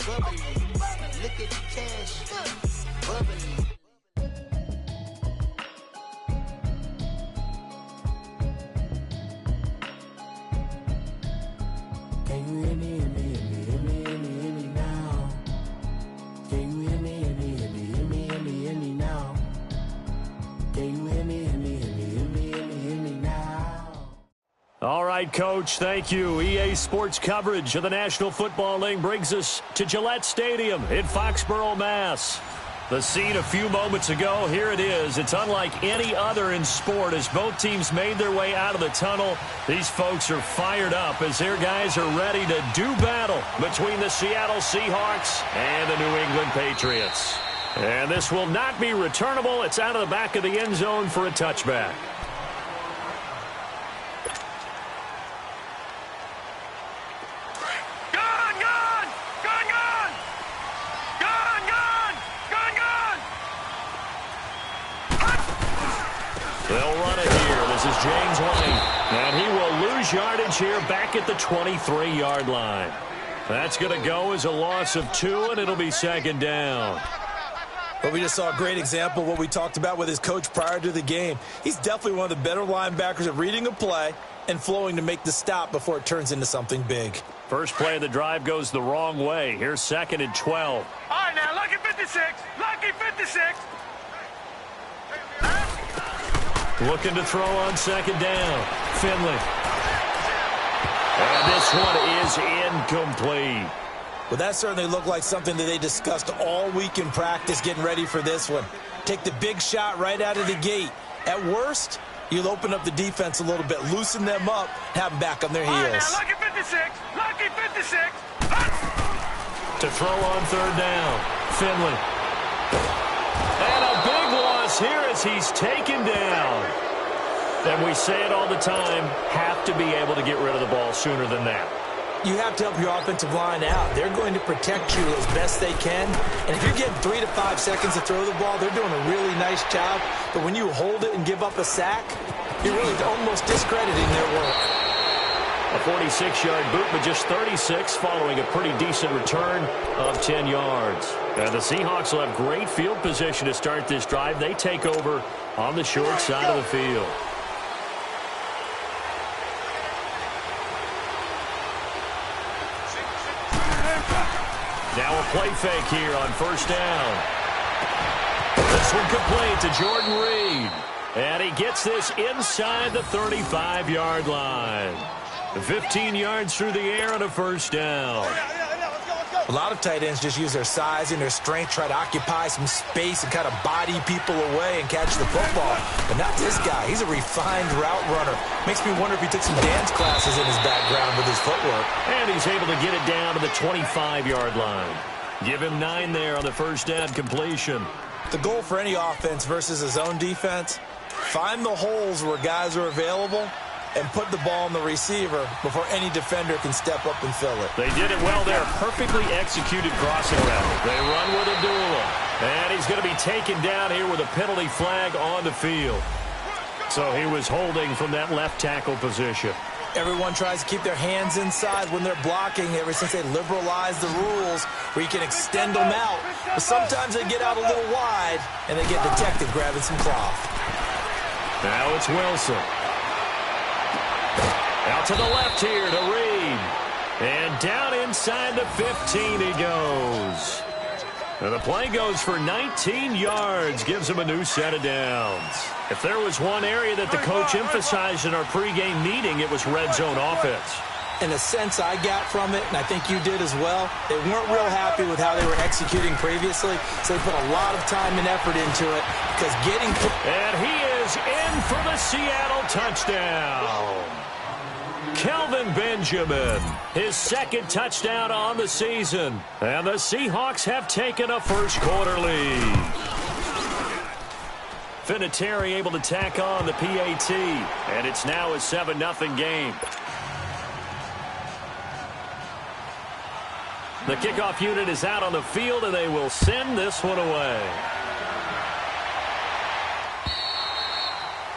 bubbly. Look at the cash, bubbly. Can you hear me, hear me, hear me, hear me, hear me, hear me now? Can you hear me, hear me, hear me, hear me, hear me, hear me now? Can you hear me, hear me, hear me, hear me, hear me, hear me now? All right, Coach, thank you. EA Sports coverage of the National Football League brings us to Gillette Stadium in Foxborough, Mass. The scene a few moments ago, here it is. It's unlike any other in sport as both teams made their way out of the tunnel. These folks are fired up as their guys are ready to do battle between the Seattle Seahawks and the New England Patriots. And this will not be returnable. It's out of the back of the end zone for a touchback. They'll run it here. This is James White. And he will lose yardage here back at the 23-yard line. That's going to go as a loss of 2, and it'll be second down. But we just saw a great example of what we talked about with his coach prior to the game. He's definitely one of the better linebackers at reading a play and flowing to make the stop before it turns into something big. First play of the drive goes the wrong way. Here's second and 12. All right, now, lucky 56. Lucky 56. Looking to throw on second down. Finley. And this one is incomplete. Well, that certainly looked like something that they discussed all week in practice getting ready for this one. Take the big shot right out of the gate. At worst, you'll open up the defense a little bit, loosen them up, have them back on their heels. All right, now, lucky 56. Lucky 56. To throw on third down. Finley. And a big loss here as he's taken down. And we say it all the time, have to be able to get rid of the ball sooner than that. You have to help your offensive line out. They're going to protect you as best they can. And if you're getting 3 to 5 seconds to throw the ball, they're doing a really nice job. But when you hold it and give up a sack, you're really almost discrediting their work. A 46-yard boot, but just 36 following a pretty decent return of 10 yards. And the Seahawks will have great field position to start this drive. They take over on the short side of the field. Now a play fake here on first down. This one complete to Jordan Reed. And he gets this inside the 35-yard line. 15 yards through the air on a first down. A lot of tight ends just use their size and their strength, try to occupy some space and kind of body people away and catch the football. But not this guy. He's a refined route runner. Makes me wonder if he took some dance classes in his background with his footwork. And he's able to get it down to the 25-yard line. Give him 9 there on the first down completion. The goal for any offense versus his own defense, find the holes where guys are available and put the ball on the receiver before any defender can step up and fill it. They did it well there. Perfectly executed crossing route. They run with a duel. And he's going to be taken down here with a penalty flag on the field. So he was holding from that left tackle position. Everyone tries to keep their hands inside when they're blocking ever since they liberalized the rules where you can extend them out. But sometimes they get out a little wide and they get detected grabbing some cloth. Now it's Wilson. Out to the left here to Reed. And down inside the 15 he goes. And the play goes for 19 yards, gives him a new set of downs. If there was one area that the coach emphasized in our pregame meeting, it was red zone offense. In a sense I got from it, and I think you did as well, they weren't real happy with how they were executing previously, so they put a lot of time and effort into it because getting... And he is in for the Seattle touchdown. Kelvin Benjamin, his second touchdown on the season. And the Seahawks have taken a first-quarter lead. Vinatieri able to tack on the PAT. And it's now a 7-0 game. The kickoff unit is out on the field, and they will send this one away.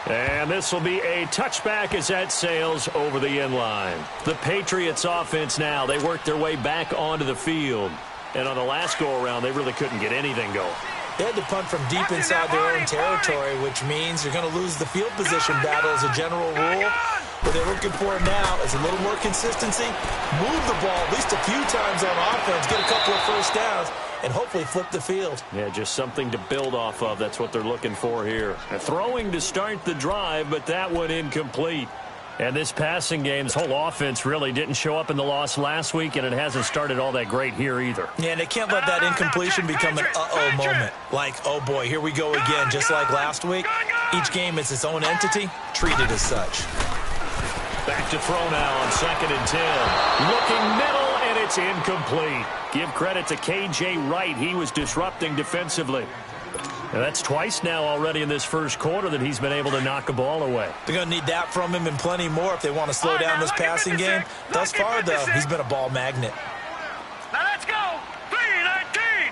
And this will be a touchback as that sails over the end line. The Patriots offense now, they work their way back onto the field. And on the last go-around, they really couldn't get anything going. They had to punt from deep inside their own territory, which means you're going to lose the field position battle as a general rule. What they're looking for now is a little more consistency, move the ball at least a few times on offense, get a couple of first downs, and hopefully flip the field. Yeah, just something to build off of. That's what they're looking for here. Throwing to start the drive, but that one incomplete. And this passing game's whole offense really didn't show up in the loss last week, and it hasn't started all that great here either. Yeah, and they can't let that incompletion become an uh-oh moment. Like, oh boy, here we go again, just like last week. Each game is its own entity, treated as such. Back to throw now on 2nd and 10. Looking middle, and it's incomplete. Give credit to K.J. Wright. He was disrupting defensively. And that's twice now already in this first quarter that he's been able to knock a ball away. They're going to need that from him and plenty more if they want to slow down this passing game. Thus far, though, he's been a ball magnet. Now let's go. 3-19.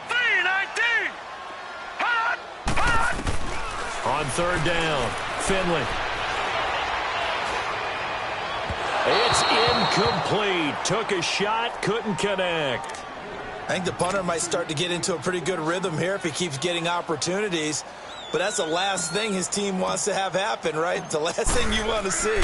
3-19. Hot. On 3rd down, Finley. It's incomplete. Took a shot, couldn't connect. I think the punter might start to get into a pretty good rhythm here if he keeps getting opportunities. But that's the last thing his team wants to have happen, right? The last thing you want to see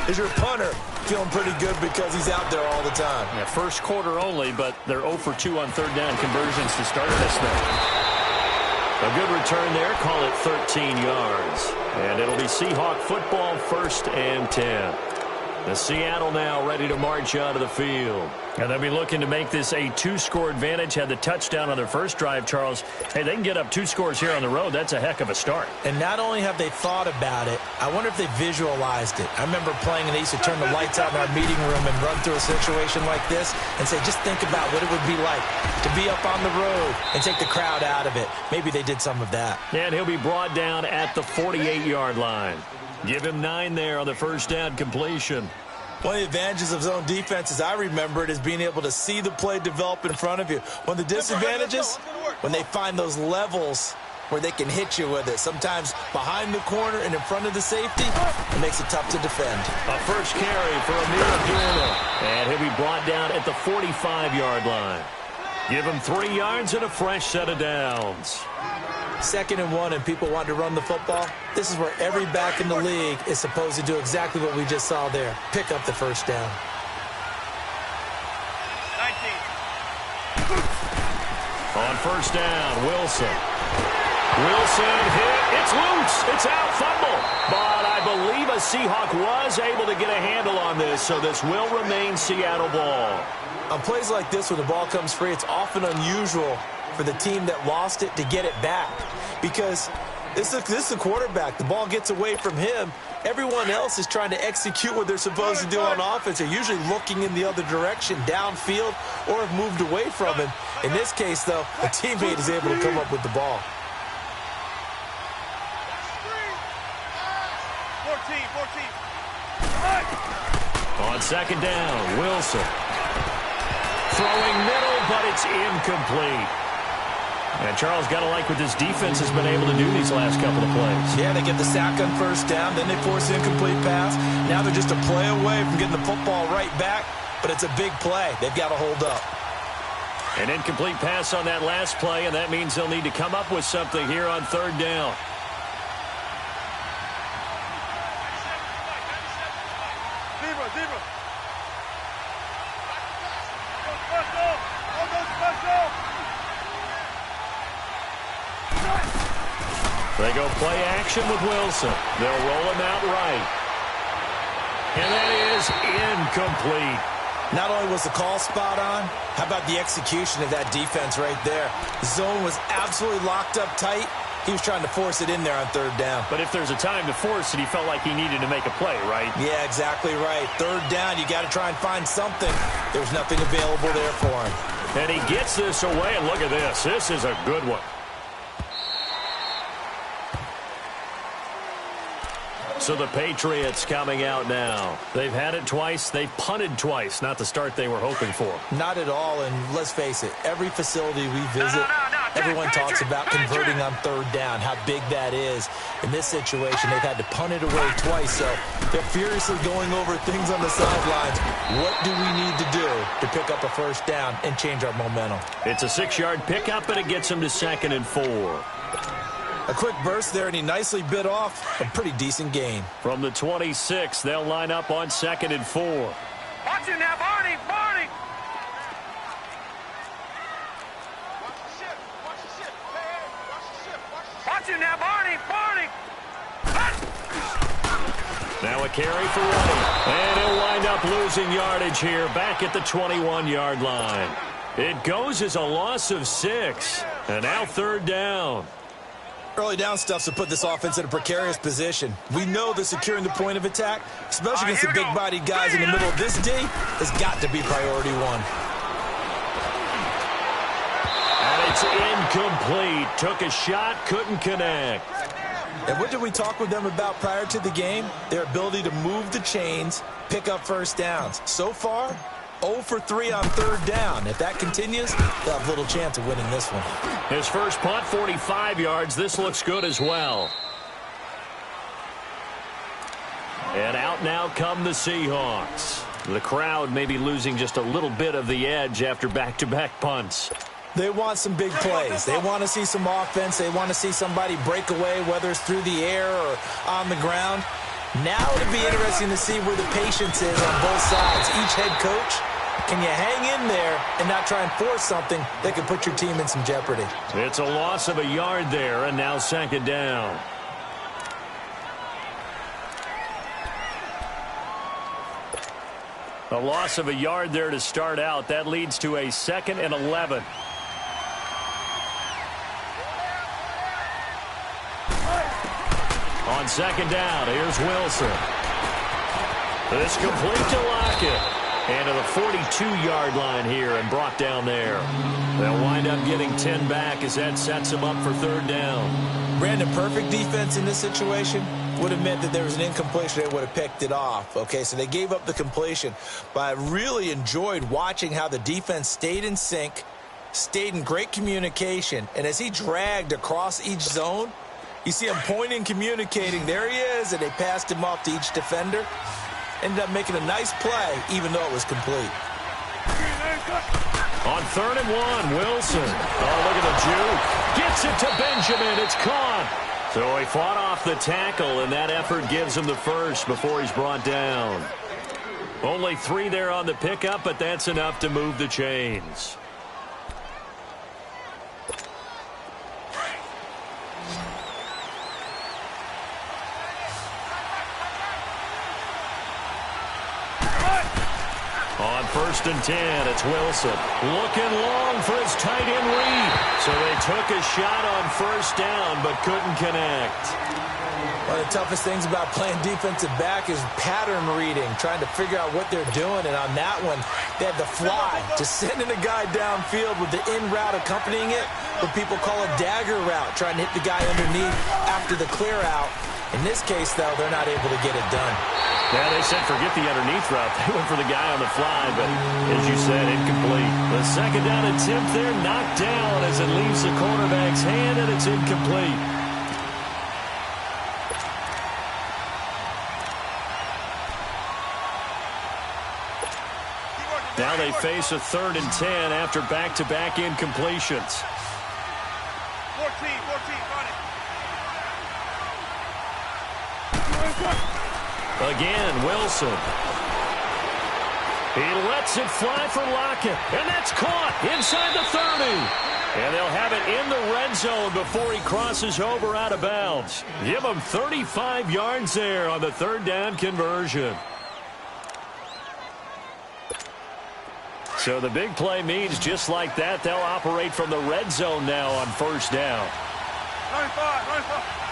is your punter feeling pretty good because he's out there all the time. Yeah, first quarter only, but they're 0 for 2 on 3rd down conversions to start this thing. A good return there. Call it 13 yards. And it'll be Seahawk football, 1st and 10. The Seattle now ready to march out of the field. And they'll be looking to make this a 2-score advantage. Had the touchdown on their first drive, Charles. Hey, they can get up 2 scores here on the road. That's a heck of a start. And not only have they thought about it, I wonder if they visualized it. I remember playing and they used to turn the lights out in our meeting room and run through a situation like this and say, just think about what it would be like to be up on the road and take the crowd out of it. Maybe they did some of that. And he'll be brought down at the 48-yard line. Give him 9 there on the first down completion. One of the advantages of zone defense, as I remember it, is being able to see the play develop in front of you. One of the disadvantages, when they find those levels where they can hit you with it. Sometimes behind the corner and in front of the safety, it makes it tough to defend. A first carry for Amir Abdullah. And he'll be brought down at the 45-yard line. Give him 3 yards and a fresh set of downs. 2nd and 1 and people want to run the football. This is where every back in the league is supposed to do exactly what we just saw there. Pick up the first down. 19. On first down, Wilson. Wilson hit. It's loose. It's out. Fumble. But I believe a Seahawk was able to get a handle on this, so this will remain Seattle ball. On plays like this, when the ball comes free, it's often unusual for the team that lost it to get it back, because this is the quarterback. The ball gets away from him. Everyone else is trying to execute what they're supposed to do on offense. They're usually looking in the other direction, downfield, or have moved away from him. In this case, though, a teammate is able to come up with the ball. 14. On 2nd down, Wilson. Throwing middle, but it's incomplete. And Charles, got to like what this defense has been able to do these last couple of plays. Yeah, they get the sack on first down, then they force an incomplete pass. Now they're just a play away from getting the football right back, but it's a big play. They've got to hold up. An incomplete pass on that last play, and that means they'll need to come up with something here on 3rd down. They go play action with Wilson. They'll roll him out right. And that is incomplete. Not only was the call spot on, how about the execution of that defense right there? The zone was absolutely locked up tight. He was trying to force it in there on 3rd down. But if there's a time to force it, he felt like he needed to make a play, right? Yeah, exactly right. 3rd down, you got to try and find something. There was nothing available there for him. And he gets this away, and look at this. This is a good one. So the Patriots coming out now. They've had it twice. They've punted twice. Not the start they were hoping for. Not at all, and let's face it, every facility we visit, Everyone talks about converting on third down, how big that is. In this situation, they've had to punt it away twice, so they're furiously going over things on the sidelines. What do we need to do to pick up a first down and change our momentum? It's a 6-yard pickup, and it gets them to 2nd and 4. A quick burst there, and he nicely bit off a pretty decent gain. From the 26, they'll line up on 2nd and 4. Watch it now, Barney! Barney! Watch it now, Barney! Barney! Now a carry for one. And he'll wind up losing yardage here back at the 21-yard line. It goes as a loss of 6. And now 3rd down. Early down stuff to put this offense in a precarious position. We know that securing the point of attack, especially against the big-bodied guys in the middle of this D, has got to be priority one. And it's incomplete. Took a shot, couldn't connect. And what did we talk with them about prior to the game? Their ability to move the chains, pick up first downs. So far, 0 for 3 on 3rd down. If that continues, they'll have little chance of winning this one. His first punt, 45 yards. This looks good as well. And out now come the Seahawks. The crowd may be losing just a little bit of the edge after back-to-back punts. They want some big plays. They want to see some offense. They want to see somebody break away, whether it's through the air or on the ground. Now it'll be interesting to see where the patience is on both sides. Each head coach, can you hang in there and not try and force something that could put your team in some jeopardy? It's a loss of a yard there, and now 2nd down. A loss of a yard there to start out. That leads to a 2nd and 11. On 2nd down, here's Wilson. This complete to Lockett. And to the 42-yard line here and brought down there. They'll wind up getting 10 back as that sets them up for 3rd down. Brandon, perfect defense in this situation would have meant that there was an incompletion. They would have picked it off. Okay, so they gave up the completion. But I really enjoyed watching how the defense stayed in sync, stayed in great communication. And as he dragged across each zone, you see him pointing, communicating. There he is, and they passed him off to each defender. Ended up making a nice play, even though it was complete. On 3rd and 1, Wilson. Oh, look at the juke. Gets it to Benjamin. It's caught. So he fought off the tackle, and that effort gives him the first before he's brought down. Only 3 there on the pickup, but that's enough to move the chains. On 1st and 10, it's Wilson. Looking long for his tight end read. So they took a shot on 1st down, but couldn't connect. One of the toughest things about playing defensive back is pattern reading, trying to figure out what they're doing. And on that one, they had the fly, just sending a guy downfield with the in route accompanying it, what people call a dagger route, trying to hit the guy underneath after the clear out. In this case, though, they're not able to get it done. Yeah, they said forget the underneath route. They went for the guy on the fly, but as you said, incomplete. The 2nd down attempt there knocked down as it leaves the quarterback's hand, and it's incomplete. Now they face a 3rd and 10 after back-to-back incompletions. 14, run it. Again, Wilson. He lets it fly for Lockett, and that's caught inside the 30. And they'll have it in the red zone before he crosses over out of bounds. Give him 35 yards there on the 3rd down conversion. So the big play means just like that, they'll operate from the red zone now on 1st down. Run 5.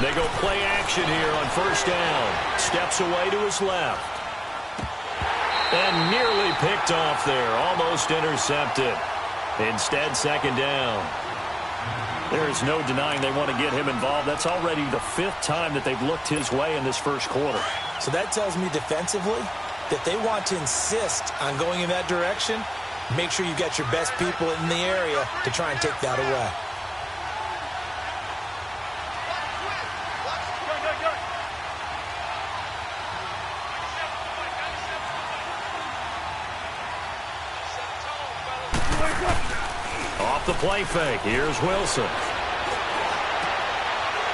They go play action here on 1st down. Steps away to his left. And nearly picked off there. Almost intercepted. Instead, 2nd down. There is no denying they want to get him involved. That's already the 5th time that they've looked his way in this 1st quarter. So that tells me defensively that they want to insist on going in that direction Make sure you got your best people in the area to try and take that away. Off the play fake. Here's Wilson.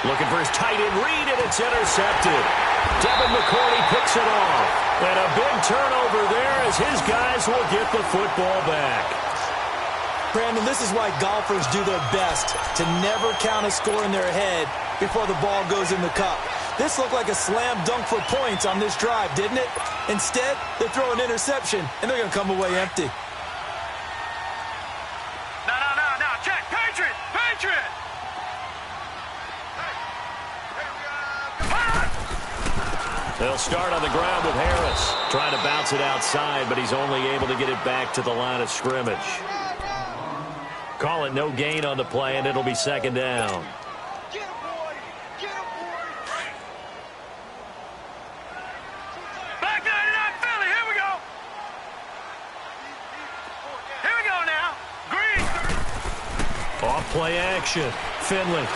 Looking for his tight end read, and it's intercepted. Devin McCourty picks it off. And a big turnover there as his guys will get the football back. Brandon, this is why golfers do their best to never count a score in their head before the ball goes in the cup. This looked like a slam dunk for points on this drive, didn't it? Instead, they throw an interception, and they're going to come away empty. No. Check. Patriot. They'll start on the ground with Harris. Trying to bounce it outside, but he's only able to get it back to the line of scrimmage. Call it no gain on the play, and it'll be second down. Get him, boy. Black 99 Philly. Here we go. Here we go now. Green. Off play action. Finley.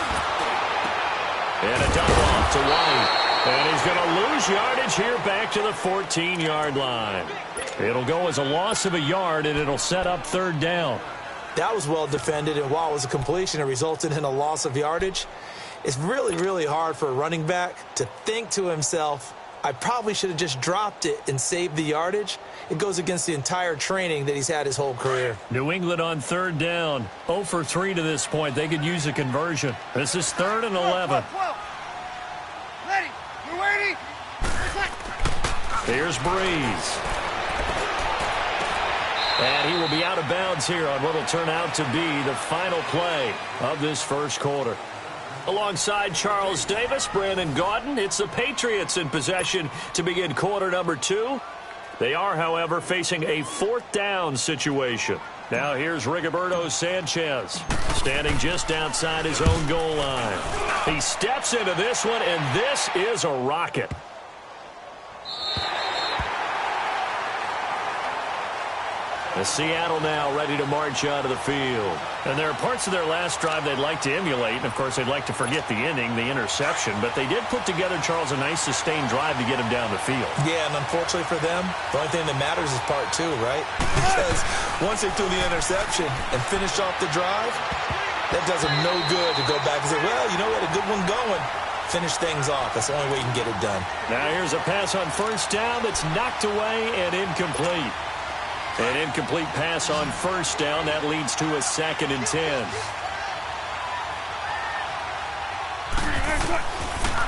And a double off to White. And he's going to lose yardage here back to the 14-yard line. It'll go as a loss of a yard, and it'll set up third down. That was well defended, and while it was a completion, it resulted in a loss of yardage. It's really, really hard for a running back to think to himself, I probably should have just dropped it and saved the yardage. It goes against the entire training that he's had his whole career. New England on third down. 0 for 3 to this point. They could use a conversion. This is 3rd and 11. Ready. You ready? Here's Breeze. And he will be out of bounds here on what will turn out to be the final play of this first quarter. Alongside Charles Davis, Brandon Gaudin, it's the Patriots in possession to begin quarter number 2. They are, however, facing a 4th down situation. Now here's Rigoberto Sanchez, standing just outside his own goal line. He steps into this one, and this is a rocket. The Seattle now ready to march out of the field. And there are parts of their last drive they'd like to emulate. And, of course, they'd like to forget the inning, the interception. But they did put together, Charles, a nice sustained drive to get him down the field. Yeah, and unfortunately for them, the only thing that matters is part 2, right? Because once they threw the interception and finished off the drive, that does them no good to go back and say, well, you know what, a good one going. Finish things off. That's the only way you can get it done. Now here's a pass on first down that's knocked away and incomplete. An incomplete pass on first down. That leads to a 2nd and 10.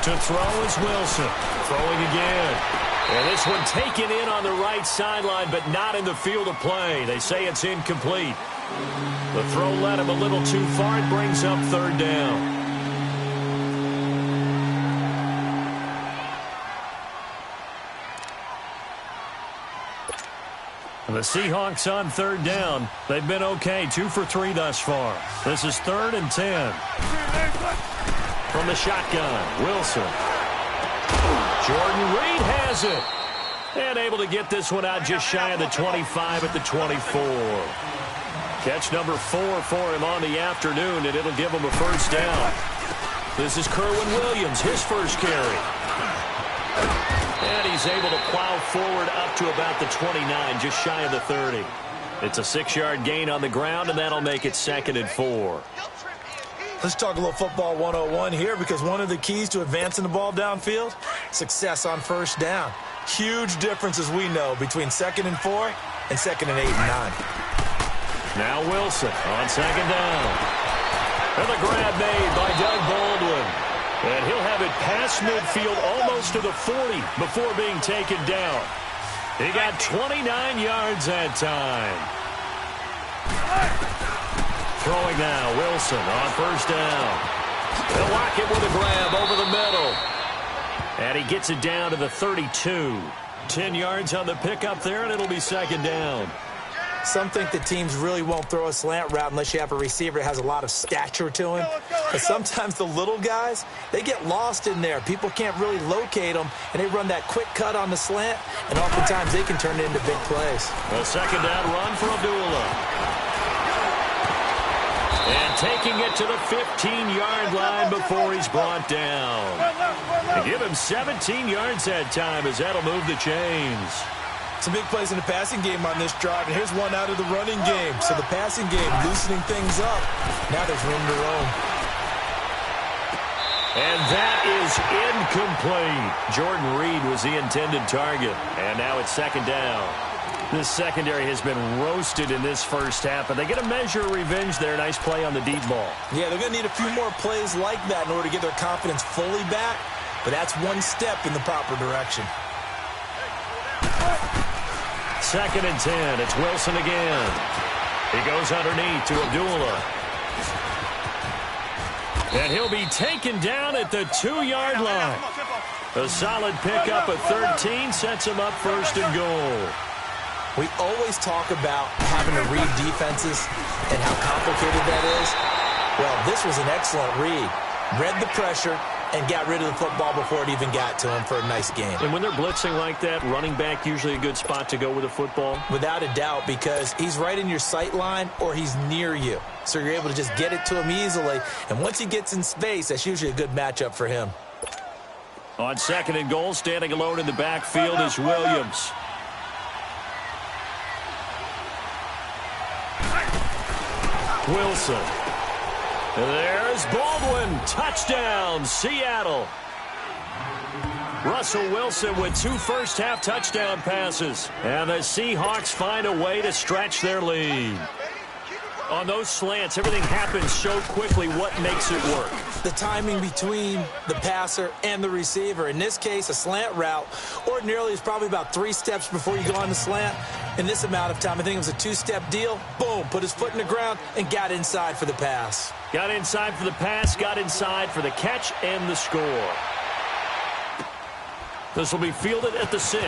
To throw is Wilson. Throwing again. And this one taken in on the right sideline, but not in the field of play. They say it's incomplete. The throw led him a little too far. It brings up third down. The Seahawks on third down. They've been okay. 2 for 3 thus far. This is 3rd and 10. From the shotgun, Wilson. Jordan Reed has it. And able to get this one out just shy of the 25 at the 24. Catch number 4 for him on the afternoon, and it'll give him a first down. This is Kerwin Williams, his first carry. And he's able to plow forward up to about the 29, just shy of the 30. It's a 6-yard gain on the ground, and that'll make it 2nd and 4. Let's talk a little football 101 here, because one of the keys to advancing the ball downfield, success on first down. Huge difference, as we know, between 2nd and 4 and 2nd and 8 and 9. Now Wilson on 2nd down. And the grab made by Doug Baldwin. And he'll have it past midfield almost to the 40 before being taken down. He got 29 yards that time. Throwing now, Wilson on first down. They'll lock it with a grab over the middle. And he gets it down to the 32. 10 yards on the pickup there, and it'll be 2nd down. Some think that teams really won't throw a slant route unless you have a receiver that has a lot of stature to him. But sometimes the little guys, they get lost in there. People can't really locate them, and they run that quick cut on the slant, and oftentimes they can turn it into big plays. A second down run for Abdullah. And taking it to the 15-yard line before he's brought down. They give him 17 yards that time as that'll move the chains. Some big plays in the passing game on this drive, and here's one out of the running game. So the passing game loosening things up. Now there's room to roam. And that is incomplete. Jordan Reed was the intended target. And now it's second down. This secondary has been roasted in this first half, but they get a measure of revenge there. Nice play on the deep ball. Yeah, they're going to need a few more plays like that in order to get their confidence fully back, but that's one step in the proper direction. Second and 10. It's Wilson again. He goes underneath to Abdullah. And he'll be taken down at the 2-yard line. A solid pickup at 13 sets him up first and goal. We always talk about having to read defenses and how complicated that is. Well, this was an excellent read. Read the pressure and got rid of the football before it even got to him for a nice game. And when they're blitzing like that, running back usually a good spot to go with the football? Without a doubt, because he's right in your sight line or he's near you. So you're able to just get it to him easily. And once he gets in space, that's usually a good matchup for him. On second and goal, standing alone in the backfield is Williams. Wilson. There's Baldwin. Touchdown, Seattle. Russell Wilson with 2 first-half touchdown passes. And the Seahawks find a way to stretch their lead. On those slants, everything happens so quickly. What makes it work? The timing between the passer and the receiver. In this case, a slant route ordinarily is probably about 3 steps before you go on the slant. In this amount of time, I think it was a 2-step deal. Boom, put his foot in the ground and got inside for the pass. Got inside for the pass, got inside for the catch and the score. This will be fielded at the 6.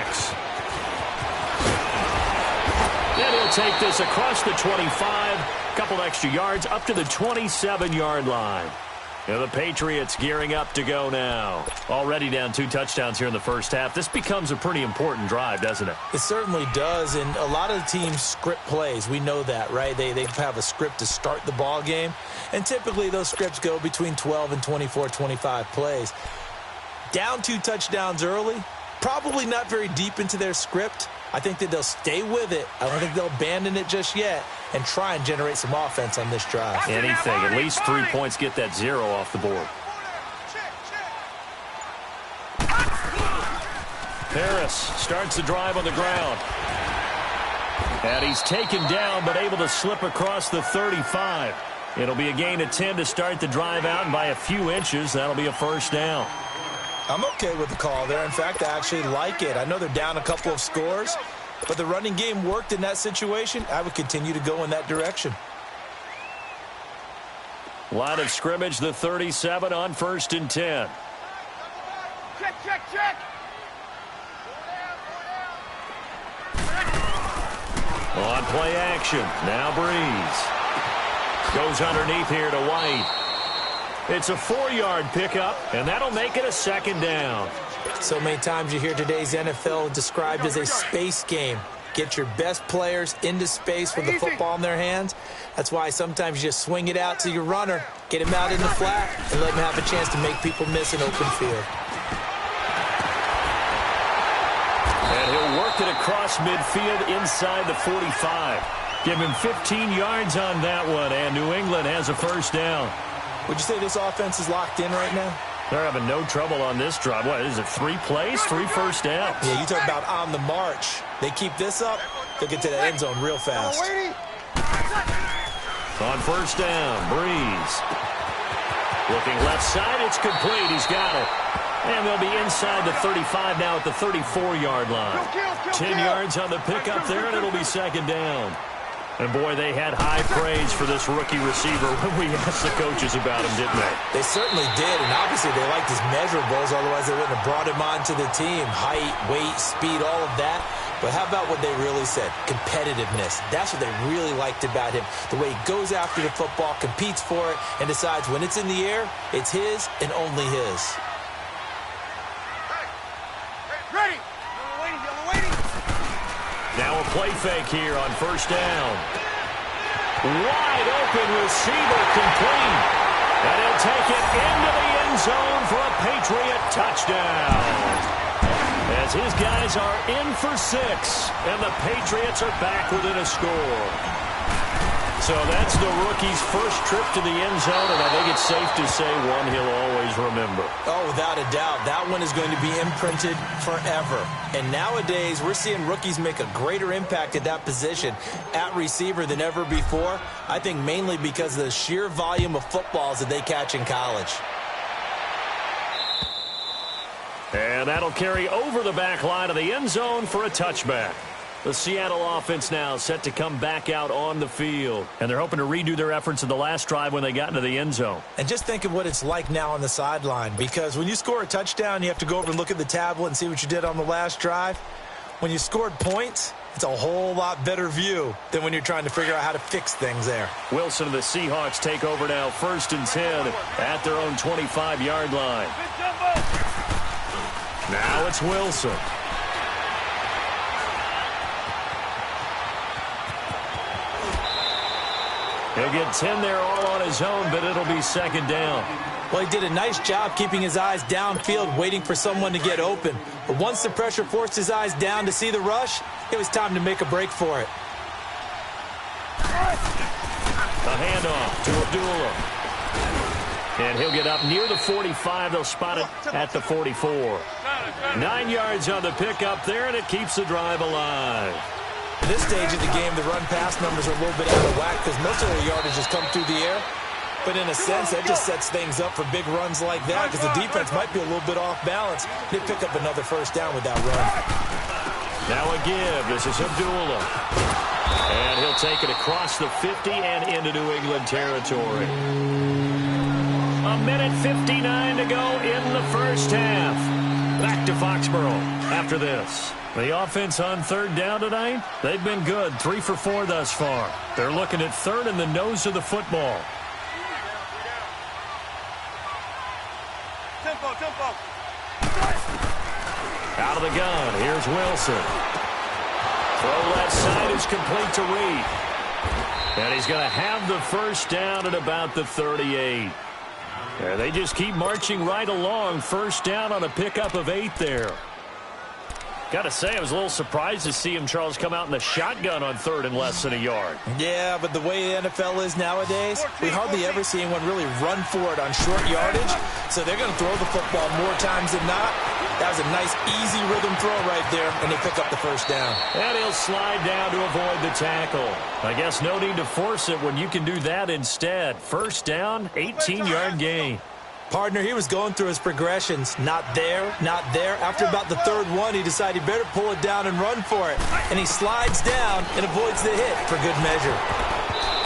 And he'll take this across the 25. Couple extra yards up to the 27-yard line. And the Patriots gearing up to go now. Already down 2 touchdowns here in the first half. This becomes a pretty important drive, doesn't it? It certainly does, and a lot of the teams script plays. We know that, right? They have a script to start the ball game, and typically those scripts go between 12 and 24, 25 plays. Down 2 touchdowns early, probably not very deep into their script. I think that they'll stay with it. I don't think they'll abandon it just yet and try and generate some offense on this drive. Anything. At least 3 points, get that 0 off the board. Harris starts the drive on the ground. And he's taken down but able to slip across the 35. It'll be a gain of 10 to start the drive out, and by a few inches, that'll be a first down. I'm okay with the call there. In fact, I actually like it. I know they're down a couple of scores, but the running game worked in that situation. I would continue to go in that direction. Line of scrimmage, the 37 on 1st and 10. Check, check, check. On play action, now Breeze. Goes underneath here to White. It's a 4-yard pickup, and that'll make it a second down. So many times you hear today's NFL described as a space game. Get your best players into space with the football in their hands. That's why sometimes you just swing it out to your runner, get him out in the flat, and let him have a chance to make people miss an open field. And he'll work it across midfield inside the 45. Give him 15 yards on that one, and New England has a first down. Would you say this offense is locked in right now? They're having no trouble on this drive. What is it, 3 plays, 3 first downs? Yeah, you talk about on the march. They keep this up, they'll get to that end zone real fast. On first down, Breeze. Looking left side, it's complete. He's got it. And they'll be inside the 35 now at the 34-yard line. 10 yards on the pickup there, and it'll be second down. And, boy, they had high praise for this rookie receiver when we asked the coaches about him, didn't they? They certainly did, and obviously they liked his measurables, otherwise they wouldn't have brought him onto the team. Height, weight, speed, all of that. But how about what they really said? Competitiveness. That's what they really liked about him. The way he goes after the football, competes for it, and decides when it's in the air, it's his and only his. Ready. Yellow waiting. Now a play fake here on first down. Wide open receiver complete. And he'll take it into the end zone for a Patriot touchdown. As his guys are in for 6, and the Patriots are back within a score. So that's the rookie's first trip to the end zone, and I think it's safe to say one he'll always remember. Oh, without a doubt. That one is going to be imprinted forever. And nowadays, we're seeing rookies make a greater impact at that position at receiver than ever before. I think mainly because of the sheer volume of footballs that they catch in college. And that'll carry over the back line of the end zone for a touchback. The Seattle offense now set to come back out on the field. And they're hoping to redo their efforts in the last drive when they got into the end zone. And just think of what it's like now on the sideline. Because when you score a touchdown, you have to go over and look at the tablet and see what you did on the last drive. When you scored points, it's a whole lot better view than when you're trying to figure out how to fix things there. Wilson and the Seahawks take over now, 1st and 10 at their own 25-yard line. Now it's Wilson. He'll get 10 there all on his own, but it'll be 2nd down. Well, he did a nice job keeping his eyes downfield, waiting for someone to get open. But once the pressure forced his eyes down to see the rush, it was time to make a break for it. The handoff to Abdullah. And he'll get up near the 45. They'll spot it at the 44. 9 yards on the pickup there, and it keeps the drive alive. At this stage of the game, the run-pass numbers are a little bit out of whack because most of their yardage has come through the air. But in a sense, that just sets things up for big runs like that because the defense might be a little bit off balance. They pick up another 1st down with that run. Now a give. This is Abdullah. And he'll take it across the 50 and into New England territory. 1:59 to go in the first half. Back to Foxborough after this. The offense on 3rd down tonight, they've been good. 3 for 4 thus far. They're looking at 3rd in the nose of the football. Tempo. Out of the gun, here's Wilson. Throw left side is complete to Reed. And he's going to have the 1st down at about the 38. And they just keep marching right along. 1st down on a pickup of 8 there. Got to say, I was a little surprised to see him, Charles, come out in the shotgun on 3rd and less than a yard. Yeah, but the way the NFL is nowadays, we hardly ever see anyone really run for it on short yardage. So they're going to throw the football more times than not. That was a nice, easy rhythm throw right there, and they pick up the 1st down. And he'll slide down to avoid the tackle. I guess no need to force it when you can do that instead. 1st down, 18-yard gain. Partner, he was going through his progressions. Not there, not there. After about the 3rd one, he decided he better pull it down and run for it. And he slides down and avoids the hit for good measure.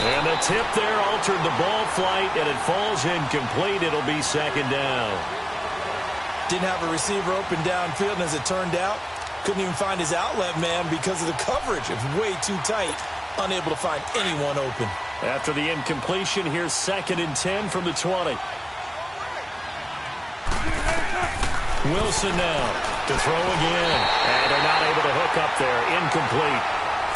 And the tip there altered the ball flight, and it falls incomplete. It'll be 2nd down. Didn't have a receiver open downfield, and as it turned out, couldn't even find his outlet man because of the coverage. It's way too tight. Unable to find anyone open. After the incompletion, here's 2nd and 10 from the 20. Wilson now to throw again. And they're not able to hook up there. Incomplete.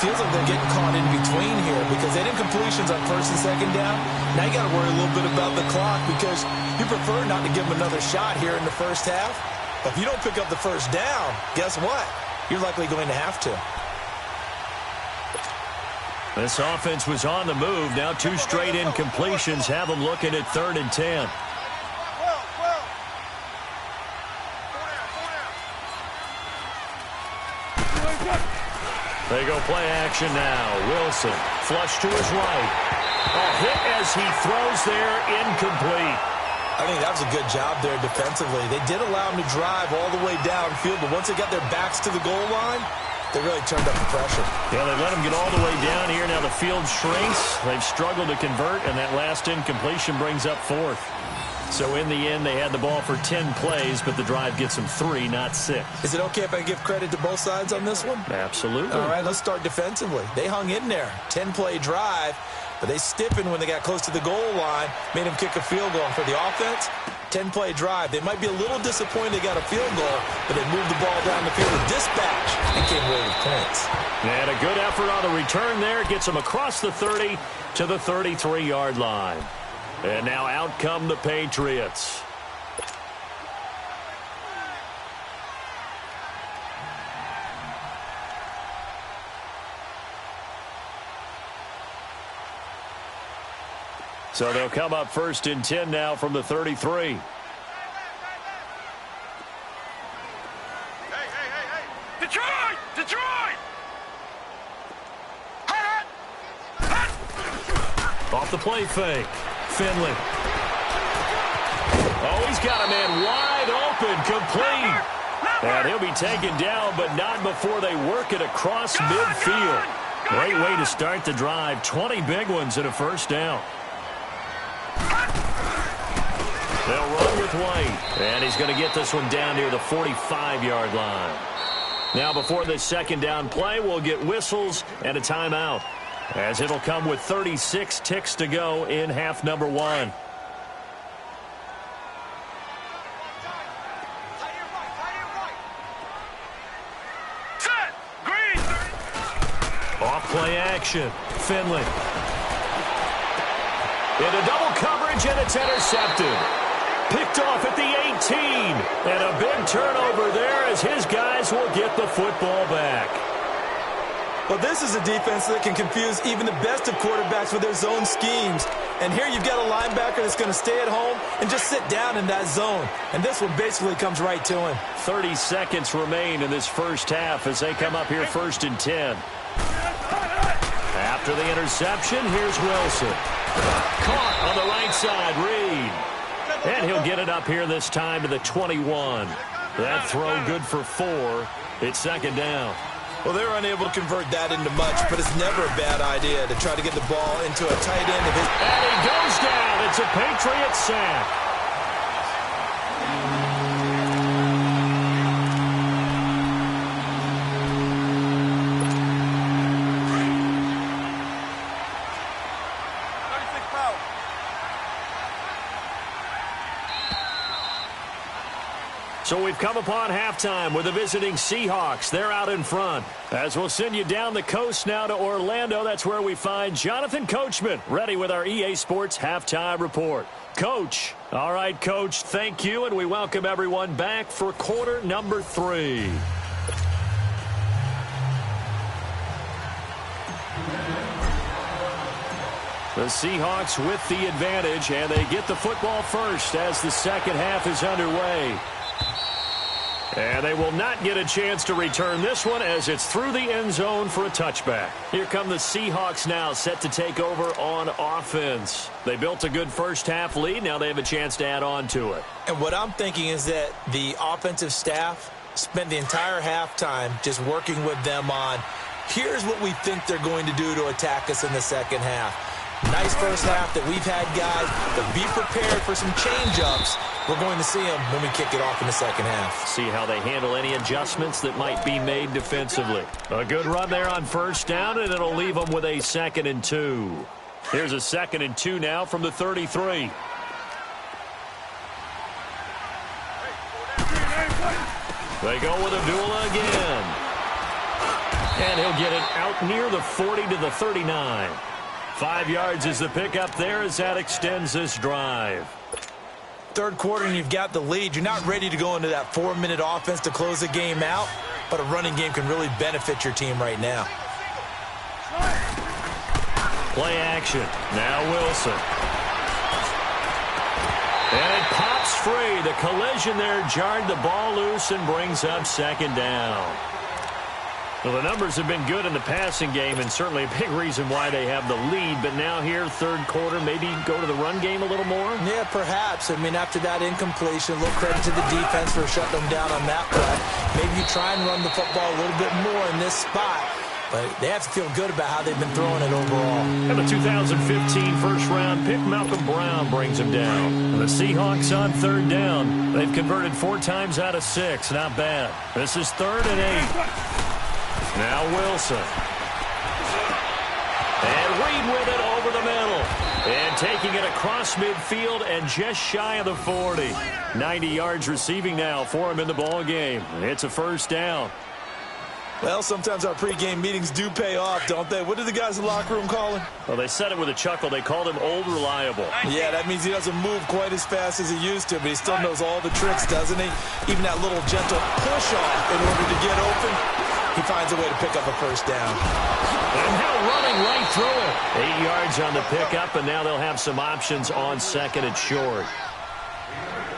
Feels like they're getting caught in between here because they had incompletions on 1st and 2nd down. Now you got to worry a little bit about the clock because you prefer not to give them another shot here in the 1st half. But if you don't pick up the 1st down, guess what? You're likely going to have to. This offense was on the move. Now 2 straight incompletions have them looking at 3rd and 10. They go play action now. Wilson, flush to his right. A hit as he throws there, incomplete. I think that was a good job there defensively. They did allow him to drive all the way downfield, but once they got their backs to the goal line, They really turned up the pressure. Yeah, they let them get all the way down here. Now the field shrinks. They've struggled to convert, and that last incompletion brings up fourth. So in the end, they had the ball for 10 plays, but the drive gets them 3, not 6. Is it okay if I give credit to both sides on this one? Absolutely. All right, let's start defensively. They hung in there. 10-play drive, but they stiffened when they got close to the goal line, made them kick a field goal. And for the offense, 10-play drive. They might be a little disappointed they got a field goal, but they moved the ball down the field with dispatch and came away with points. And a good effort on the return there. Gets them across the 30 to the 33-yard line. And now out come the Patriots. So they'll come up 1st and 10 now from the 33. Hey. Detroit! Detroit! Off the play fake. Finley. Oh, he's got a man wide open, complete. And he'll be taken down, but not before they work it across midfield. Great way to start the drive. 20 big ones and a first down. They'll run with White. And he's going to get this one down near the 45-yard line. Now before this second down play, we'll get whistles and a timeout, as it'll come with 36 ticks to go in half number 1. Set! Green! Off play action. Finley. Into double coverage, and it's intercepted. Picked off at the 18. And a big turnover there as his guys will get the football back. Well, this is a defense that can confuse even the best of quarterbacks with their zone schemes. And here you've got a linebacker that's going to stay at home and just sit down in that zone. And this one basically comes right to him. 30 seconds remain in this first half as they come up here 1st and 10. After the interception, here's Wilson. Caught on the right side, Reed. And he'll get it up here this time to the 21. That throw good for 4. It's second down. Well, they were unable to convert that into much, but it's never a bad idea to try to get the ball into a tight end of his. And he goes down. It's a Patriot sack. So we've come upon halftime with the visiting Seahawks. They're out in front. As we'll send you down the coast now to Orlando, that's where we find Jonathan Coachman, ready with our EA Sports Halftime Report. Coach. All right, Coach, thank you, and we welcome everyone back for quarter number 3. The Seahawks with the advantage, and they get the football first as the second half is underway. And they will not get a chance to return this one as it's through the end zone for a touchback. Here come the Seahawks now, set to take over on offense. They built a good first half lead. Now they have a chance to add on to it. And what I'm thinking is that the offensive staff spent the entire halftime just working with them on, here's what we think they're going to do to attack us in the second half. Nice first half that we've had, guys, but be prepared for some change-ups. We're going to see them when we kick it off in the second half. See how they handle any adjustments that might be made defensively. A good run there on first down, and it'll leave them with a 2nd and 2. Here's a 2nd and 2 now from the 33. They go with Abdullah again. And he'll get it out near the 40 to the 39. 5 yards is the pickup there as that extends this drive. Third quarter and you've got the lead. You're not ready to go into that 4-minute offense to close the game out, but a running game can really benefit your team right now. Play action. Now Wilson. And it pops free. The collision there jarred the ball loose and brings up second down. Well, the numbers have been good in the passing game, and certainly a big reason why they have the lead. But now here, third quarter, maybe go to the run game a little more? Yeah, perhaps. I mean, after that incompletion, a little credit to the defense for shutting them down on that play. Maybe you try and run the football a little bit more in this spot. But they have to feel good about how they've been throwing it overall. And the 2015 first-round pick, Malcolm Brown, brings him down. And the Seahawks on third down. They've converted 4 times out of 6. Not bad. This is 3rd and 8. Now Wilson. And Reed with it over the middle. And taking it across midfield and just shy of the 40. 90 yards receiving now for him in the ball game. It's a first down. Well, sometimes our pregame meetings do pay off, don't they? What did the guys in the locker room call him? Well, they said it with a chuckle. They called him Old Reliable. Yeah, that means he doesn't move quite as fast as he used to, but he still knows all the tricks, doesn't he? Even that little gentle push-off in order to get open, he finds a way to pick up a first down. And now running right through it. 8 yards on the pickup, and now they'll have some options on second and short.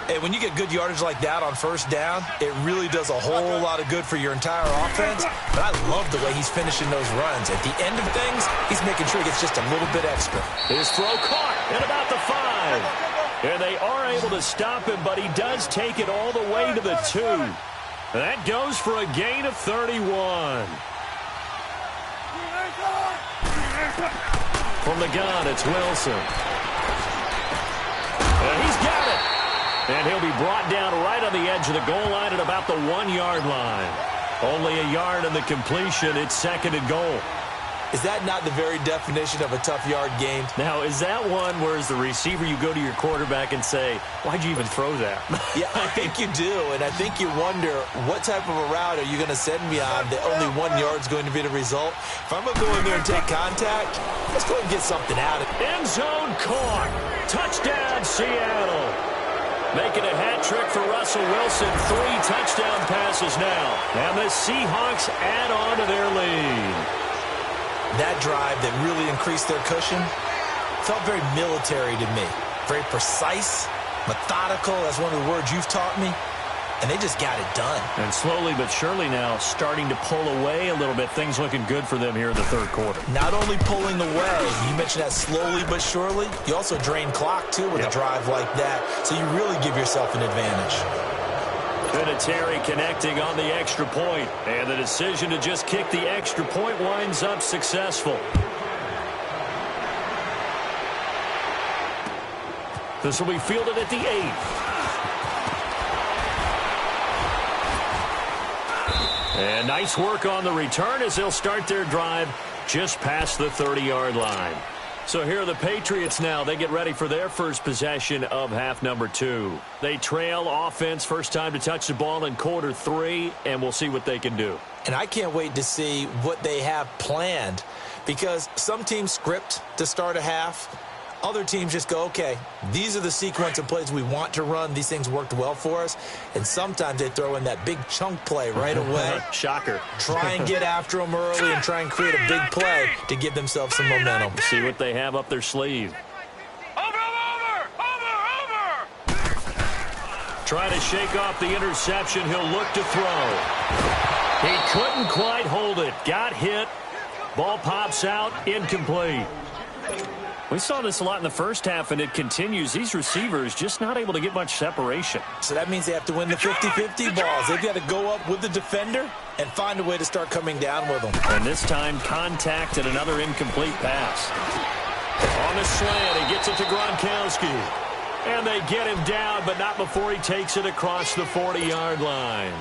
Hey, when you get good yardage like that on first down, it really does a whole lot of good for your entire offense. But I love the way he's finishing those runs. At the end of things, he's making sure he gets just a little bit extra. His throw caught at about the 5. And they are able to stop him, but he does take it all the way to the 2. And that goes for a gain of 31. From the gun, it's Wilson. And he's got it. And he'll be brought down right on the edge of the goal line at about the 1-yard line. Only a yard in the completion. It's 2nd and goal. Is that not the very definition of a tough yard gained? Now, is that one where as the receiver you go to your quarterback and say, why'd you even throw that? Yeah, I think you do. And I think you wonder, what type of a route are you going to send me on that only 1 yard's going to be the result? If I'm going to go in there and take contact, let's go and get something out of it. End zone caught. Touchdown, Seattle. Making a hat trick for Russell Wilson. 3 touchdown passes now. And the Seahawks add on to their lead. That drive that really increased their cushion felt very military to me. Very precise, methodical. That's one of the words you've taught me. And they just got it done. And slowly but surely now starting to pull away a little bit. Things looking good for them here in the third quarter. Not only pulling away, you mentioned that slowly but surely, you also drain clock, too, with a drive like that. So you really give yourself an advantage. Vinatieri connecting on the extra point. And the decision to just kick the extra point winds up successful. This will be fielded at the 8. And nice work on the return as they'll start their drive just past the 30-yard line. So here are the Patriots now. They get ready for their first possession of half number 2. They trail offense, first time to touch the ball in quarter 3, and we'll see what they can do. And I can't wait to see what they have planned, because some teams script to start a half. Other teams just go, okay, these are the sequence of plays we want to run. These things worked well for us. And sometimes they throw in that big chunk play right away. Shocker. Try and get after them early and try and create a big play to give themselves some momentum. See what they have up their sleeve. Over! Trying to shake off the interception. He'll look to throw. He couldn't quite hold it. Got hit. Ball pops out. Incomplete. We saw this a lot in the first half, and it continues. These receivers just not able to get much separation. So that means they have to win the 50-50 balls. They've got to go up with the defender and find a way to start coming down with them. And this time, contact and another incomplete pass. On the slant, he gets it to Gronkowski. And they get him down, but not before he takes it across the 40-yard line.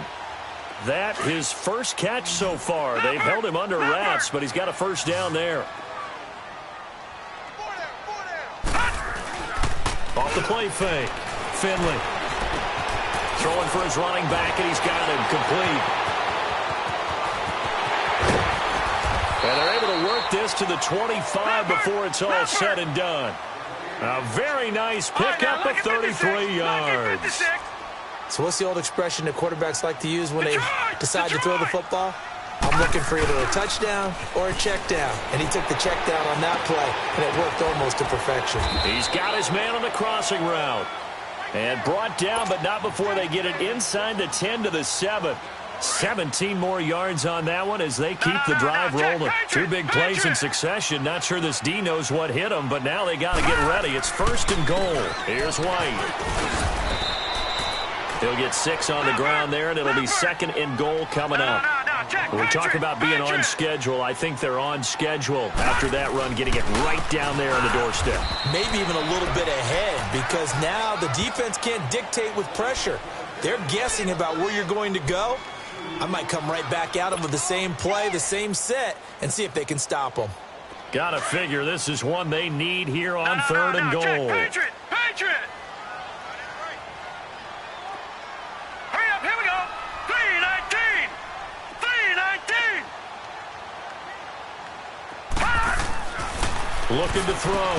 That his first catch so far. They've held him under wraps, but he's got a first down there. Off the play fake. Finley. Throwing for his running back, and he's got him complete. And they're able to work this to the 25 before it's all said and done. A very nice pickup of 33 yards. So what's the old expression that quarterbacks like to use when they decide to throw the football? I'm looking for either a touchdown or a check down. And he took the check down on that play, and it worked almost to perfection. He's got his man on the crossing route. And brought down, but not before they get it inside the 10 to the 7. 17 more yards on that one as they keep the drive rolling. Two big plays in succession. Not sure this D knows what hit them, but now they got to get ready. It's 1st and goal. Here's White. He'll get 6 on the ground there, and it'll be 2nd and goal coming up. When we talk about being on schedule, I think they're on schedule after that run, getting it right down there on the doorstep. Maybe even a little bit ahead, because now the defense can't dictate with pressure. They're guessing about where you're going to go. I might come right back at them with the same play, the same set, and see if they can stop them. Gotta figure this is one they need here on 3rd and goal. Patriot! Hurry up, here we go! 3-19! 3-19! Looking to throw.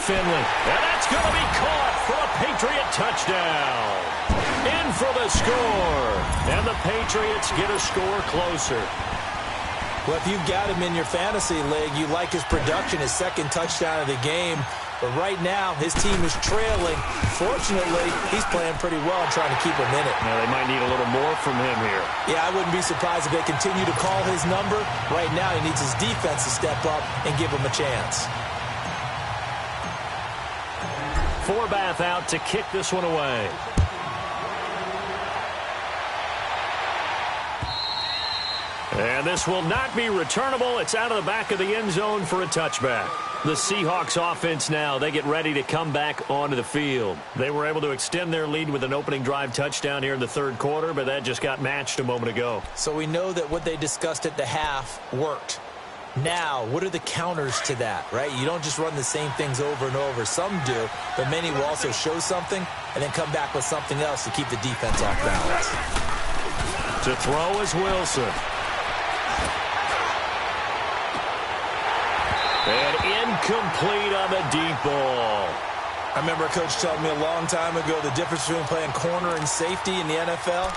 Finley. And that's going to be caught for a Patriot touchdown. In for the score. And the Patriots get a score closer. Well, if you've got him in your fantasy league, you like his production, his 2nd touchdown of the game. But right now, his team is trailing. Fortunately, he's playing pretty well and trying to keep him in it. Now, they might need a little more from him here. Yeah, I wouldn't be surprised if they continue to call his number. Right now, he needs his defense to step up and give him a chance. Forbath out to kick this one away. And this will not be returnable. It's out of the back of the end zone for a touchback. The Seahawks offense now, they get ready to come back onto the field. They were able to extend their lead with an opening drive touchdown here in the 3rd quarter, but that just got matched a moment ago. So we know that what they discussed at the half worked. Now, what are the counters to that, right? You don't just run the same things over and over. Some do, but many will also show something and then come back with something else to keep the defense off balance. To throw is Wilson. And incomplete on the deep ball. I remember a coach telling me a long time ago the difference between playing corner and safety in the NFL.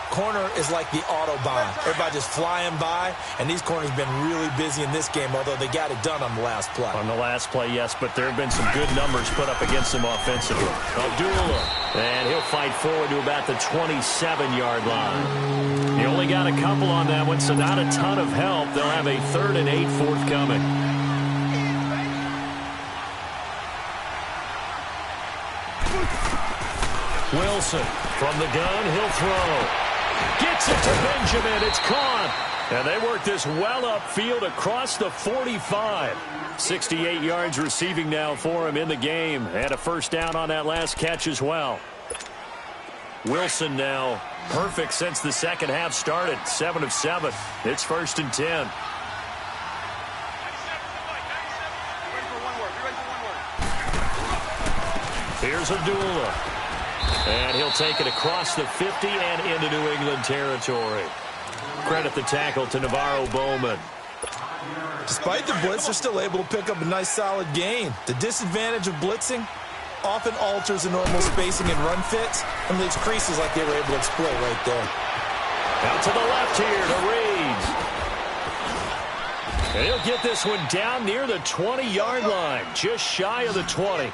Corner is like the Autobahn. Everybody just flying by, and these corners have been really busy in this game, although they got it done on the last play. On the last play, yes, but there have been some good numbers put up against them offensively. Abdullah, and he'll fight forward to about the 27-yard line. He only got a couple on that one, so not a ton of help. They'll have a 3rd and 8 forthcoming. Wilson from the gun, he'll throw. Gets it to Benjamin, it's caught. And they work this well upfield across the 45. 68 yards receiving now for him in the game. And a 1st down on that last catch as well. Wilson now perfect since the 2nd half started. 7 of 7. It's 1st and 10. Here's Abdullah. And he'll take it across the 50 and into New England territory. Credit the tackle to Navarro Bowman. Despite the blitz, they're still able to pick up a nice solid gain. The disadvantage of blitzing often alters the normal spacing and run fits and leaves creases like they were able to exploit right there. Out to the left here to Reed. And he'll get this one down near the 20-yard line, just shy of the 20.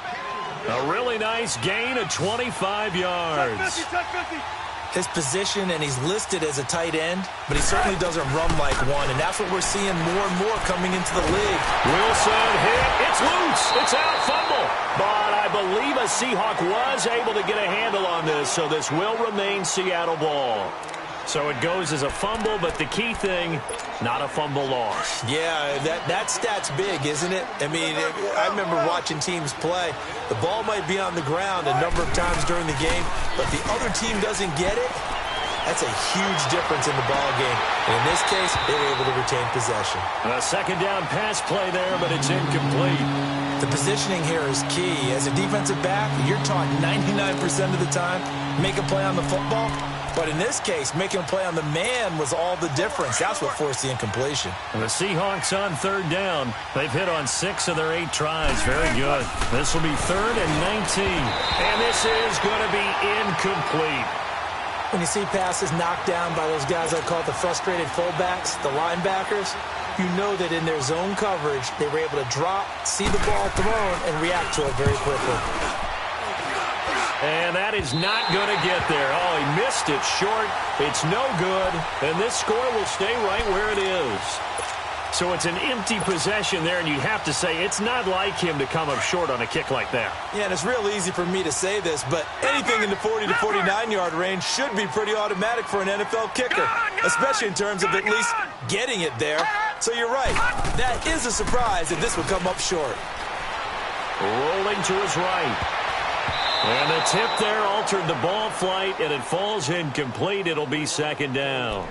A really nice gain of 25 yards. His position, and he's listed as a tight end, but he certainly doesn't run like one, and that's what we're seeing more and more coming into the league. Wilson hit. It's loose. It's out, fumble. But I believe a Seahawk was able to get a handle on this, so this will remain Seattle ball. So it goes as a fumble, but the key thing, not a fumble loss. Yeah, that stat's big, isn't it? I mean, I remember watching teams play. The ball might be on the ground a number of times during the game, but the other team doesn't get it. That's a huge difference in the ball game. And in this case, they were able to retain possession. A 2nd down pass play there, but it's incomplete. The positioning here is key. As a defensive back, you're taught 99% of the time, make a play on the football. But in this case, making a play on the man was all the difference. That's what forced the incompletion. And the Seahawks on 3rd down. They've hit on 6 of their 8 tries. Very good. This will be 3rd and 19. And this is going to be incomplete. When you see passes knocked down by those guys I call the frustrated fullbacks, the linebackers, you know that in their zone coverage, they were able to drop, see the ball thrown, and react to it very quickly. And that is not going to get there. Oh, he missed it short. It's no good. And this score will stay right where it is. So it's an empty possession there, and you have to say it's not like him to come up short on a kick like that. Yeah, and it's real easy for me to say this, but anything in the 40 to 49-yard range should be pretty automatic for an NFL kicker, especially in terms of at least getting it there. So you're right. That is a surprise if this would come up short. Rolling to his right. And the tip there altered the ball flight, and it falls incomplete. It'll be second down.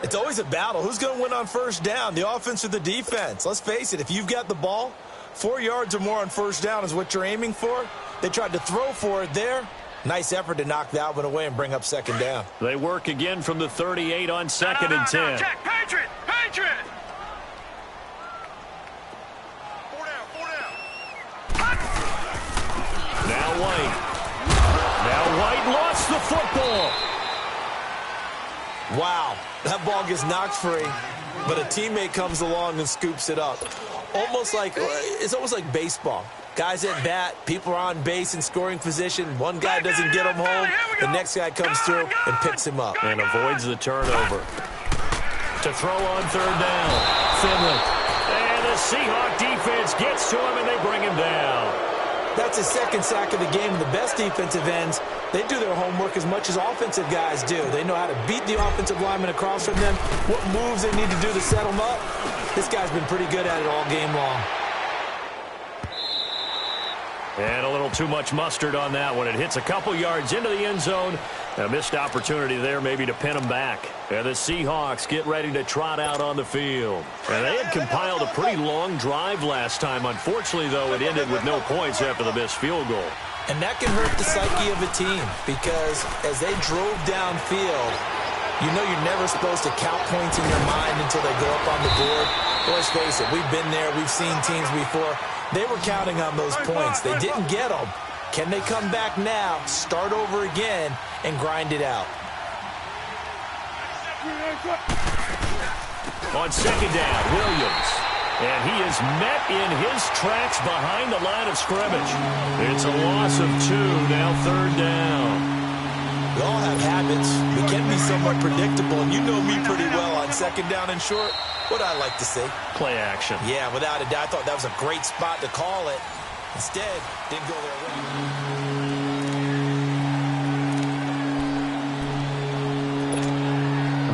It's always a battle. Who's going to win on first down, the offense or the defense? Let's face it, if you've got the ball, 4 yards or more on first down is what you're aiming for. They tried to throw for it there. Nice effort to knock that one away and bring up second down. They work again from the 38 on second and 10. Check, Patriot! Patriot! Now White lost the football. Wow, that ball gets knocked free, but a teammate comes along and scoops it up. It's almost like baseball. Guys at bat, people are on base in scoring position. One guy doesn't get him home. The next guy comes through and picks him up. And avoids the turnover. To throw on third down. Finley. And the Seahawk defense gets to him, and they bring him down. That's his second sack of the game. And the best defensive ends, they do their homework as much as offensive guys do. They know how to beat the offensive lineman across from them, what moves they need to do to set them up. This guy's been pretty good at it all game long. And a little too much mustard on that one. It hits a couple yards into the end zone. A missed opportunity there maybe to pin them back. And the Seahawks get ready to trot out on the field. And they had compiled a pretty long drive last time. Unfortunately, though, it ended with no points after the missed field goal. And that can hurt the psyche of a team because as they drove downfield, you know you're never supposed to count points in your mind until they go up on the board. Let's face it, we've been there. We've seen teams before. They were counting on those points. They didn't get them. Can they come back now, start over again, and grind it out? On second down, Williams. And he is met in his tracks behind the line of scrimmage. It's a loss of 2, now third down. We all have habits. We can be somewhat predictable, and you know me pretty well on second down and short. What I like to see. Play action. Yeah, without a doubt. I thought that was a great spot to call it. Instead, didn't go their way.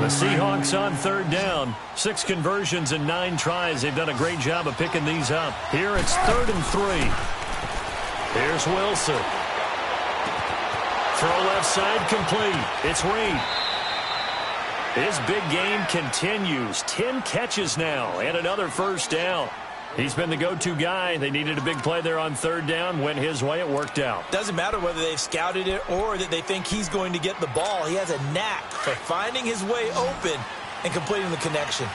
The Seahawks on third down. 6 conversions and 9 tries. They've done a great job of picking these up. Here it's 3rd and 3. Here's Wilson. Throw left side complete. It's Reed. His big game continues. 10 catches now and another first down. He's been the go-to guy. They needed a big play there on third down. Went his way. It worked out. Doesn't matter whether they've scouted it or that they think he's going to get the ball. He has a knack for finding his way open and completing the connection.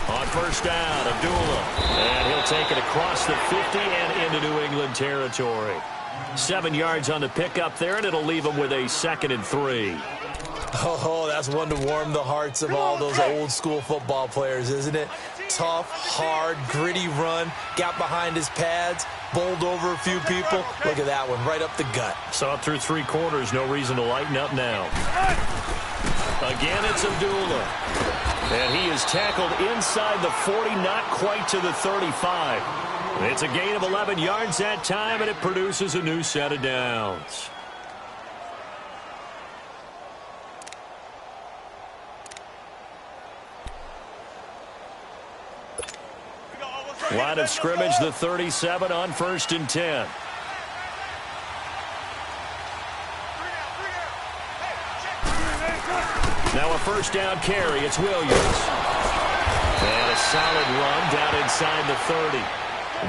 On first down, Abdullah. And he'll take it across the 50 and into New England territory. 7 yards on the pickup there, and it'll leave him with a 2nd and 3. Oh, that's one to warm the hearts of all those old-school football players, isn't it? Tough, hard, gritty run. Got behind his pads, bowled over a few people. Look at that one, right up the gut. Saw it through 3 quarters. No reason to lighten up now. Again, it's Abdullah. And he is tackled inside the 40, not quite to the 35. It's a gain of 11 yards that time, and it produces a new set of downs. Line of scrimmage, the 37 on 1st and 10. Now a first down carry. It's Williams. And a solid run down inside the 30.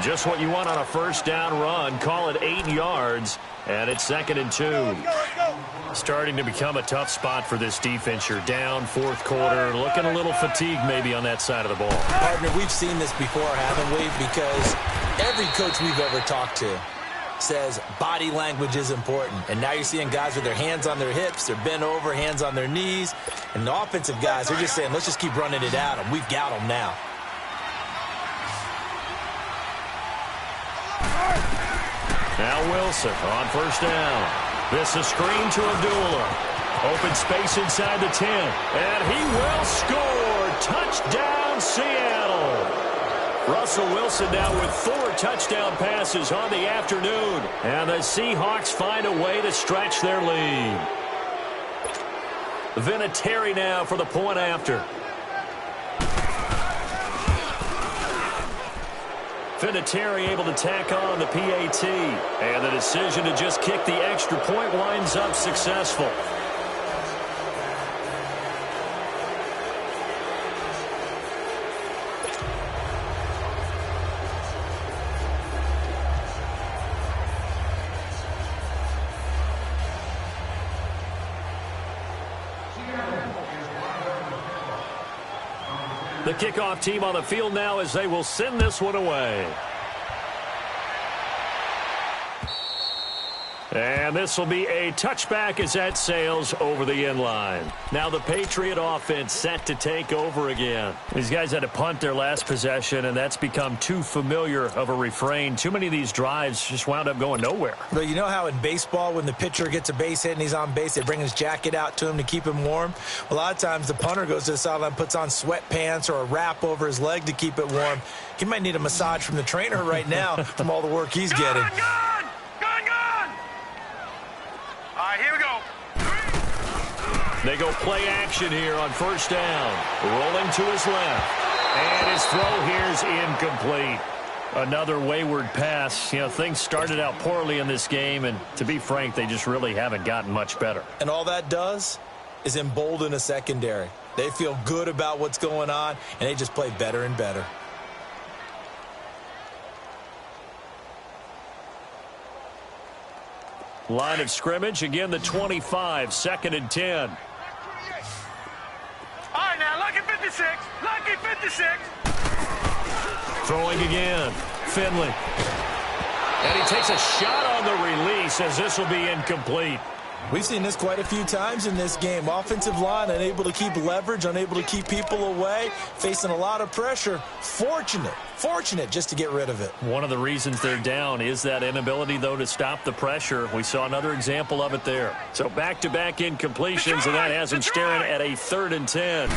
Just what you want on a first down run. Call it 8 yards. And it's 2nd and 2. Starting to become a tough spot for this defense. You're down 4th quarter. Looking a little fatigued maybe on that side of the ball. Partner, we've seen this before, haven't we? Because every coach we've ever talked to says body language is important. And now you're seeing guys with their hands on their hips, they're bent over, hands on their knees. And the offensive guys are just saying, let's just keep running it at them. We've got them now. Now Wilson on first down. This a screen to Abdullah. Open space inside the 10. And he will score. Touchdown, Seattle. Russell Wilson now with 4 touchdown passes on the afternoon. And the Seahawks find a way to stretch their lead. Vinatieri now for the point after. Vinatieri able to tack on the PAT. And the decision to just kick the extra point winds up successful. The kickoff team on the field now as they will send this one away. And this will be a touchback as that sails over the end line. Now the Patriot offense set to take over again. These guys had to punt their last possession, and that's become too familiar of a refrain. Too many of these drives just wound up going nowhere. But you know how in baseball when the pitcher gets a base hit and he's on base, they bring his jacket out to him to keep him warm? A lot of times the punter goes to the sideline, puts on sweatpants or a wrap over his leg to keep it warm. He might need a massage from the trainer right now from all the work he's getting. Here we go. They go play action here on first down. Rolling to his left. And his throw here's incomplete. Another wayward pass. You know, things started out poorly in this game, and to be frank, they just really haven't gotten much better. And all that does is embolden a secondary. They feel good about what's going on, and they just play better and better. Line of scrimmage, again the 25, 2nd and 10. All right, now, lucky 56. Lucky 56. Throwing again, Finley. And he takes a shot on the release as this will be incomplete. We've seen this quite a few times in this game. Offensive line unable to keep leverage, unable to keep people away, facing a lot of pressure. Fortunate just to get rid of it. One of the reasons they're down is that inability, though, to stop the pressure. We saw another example of it there. So back-to-back incompletions, and that has him staring at a 3rd and 10.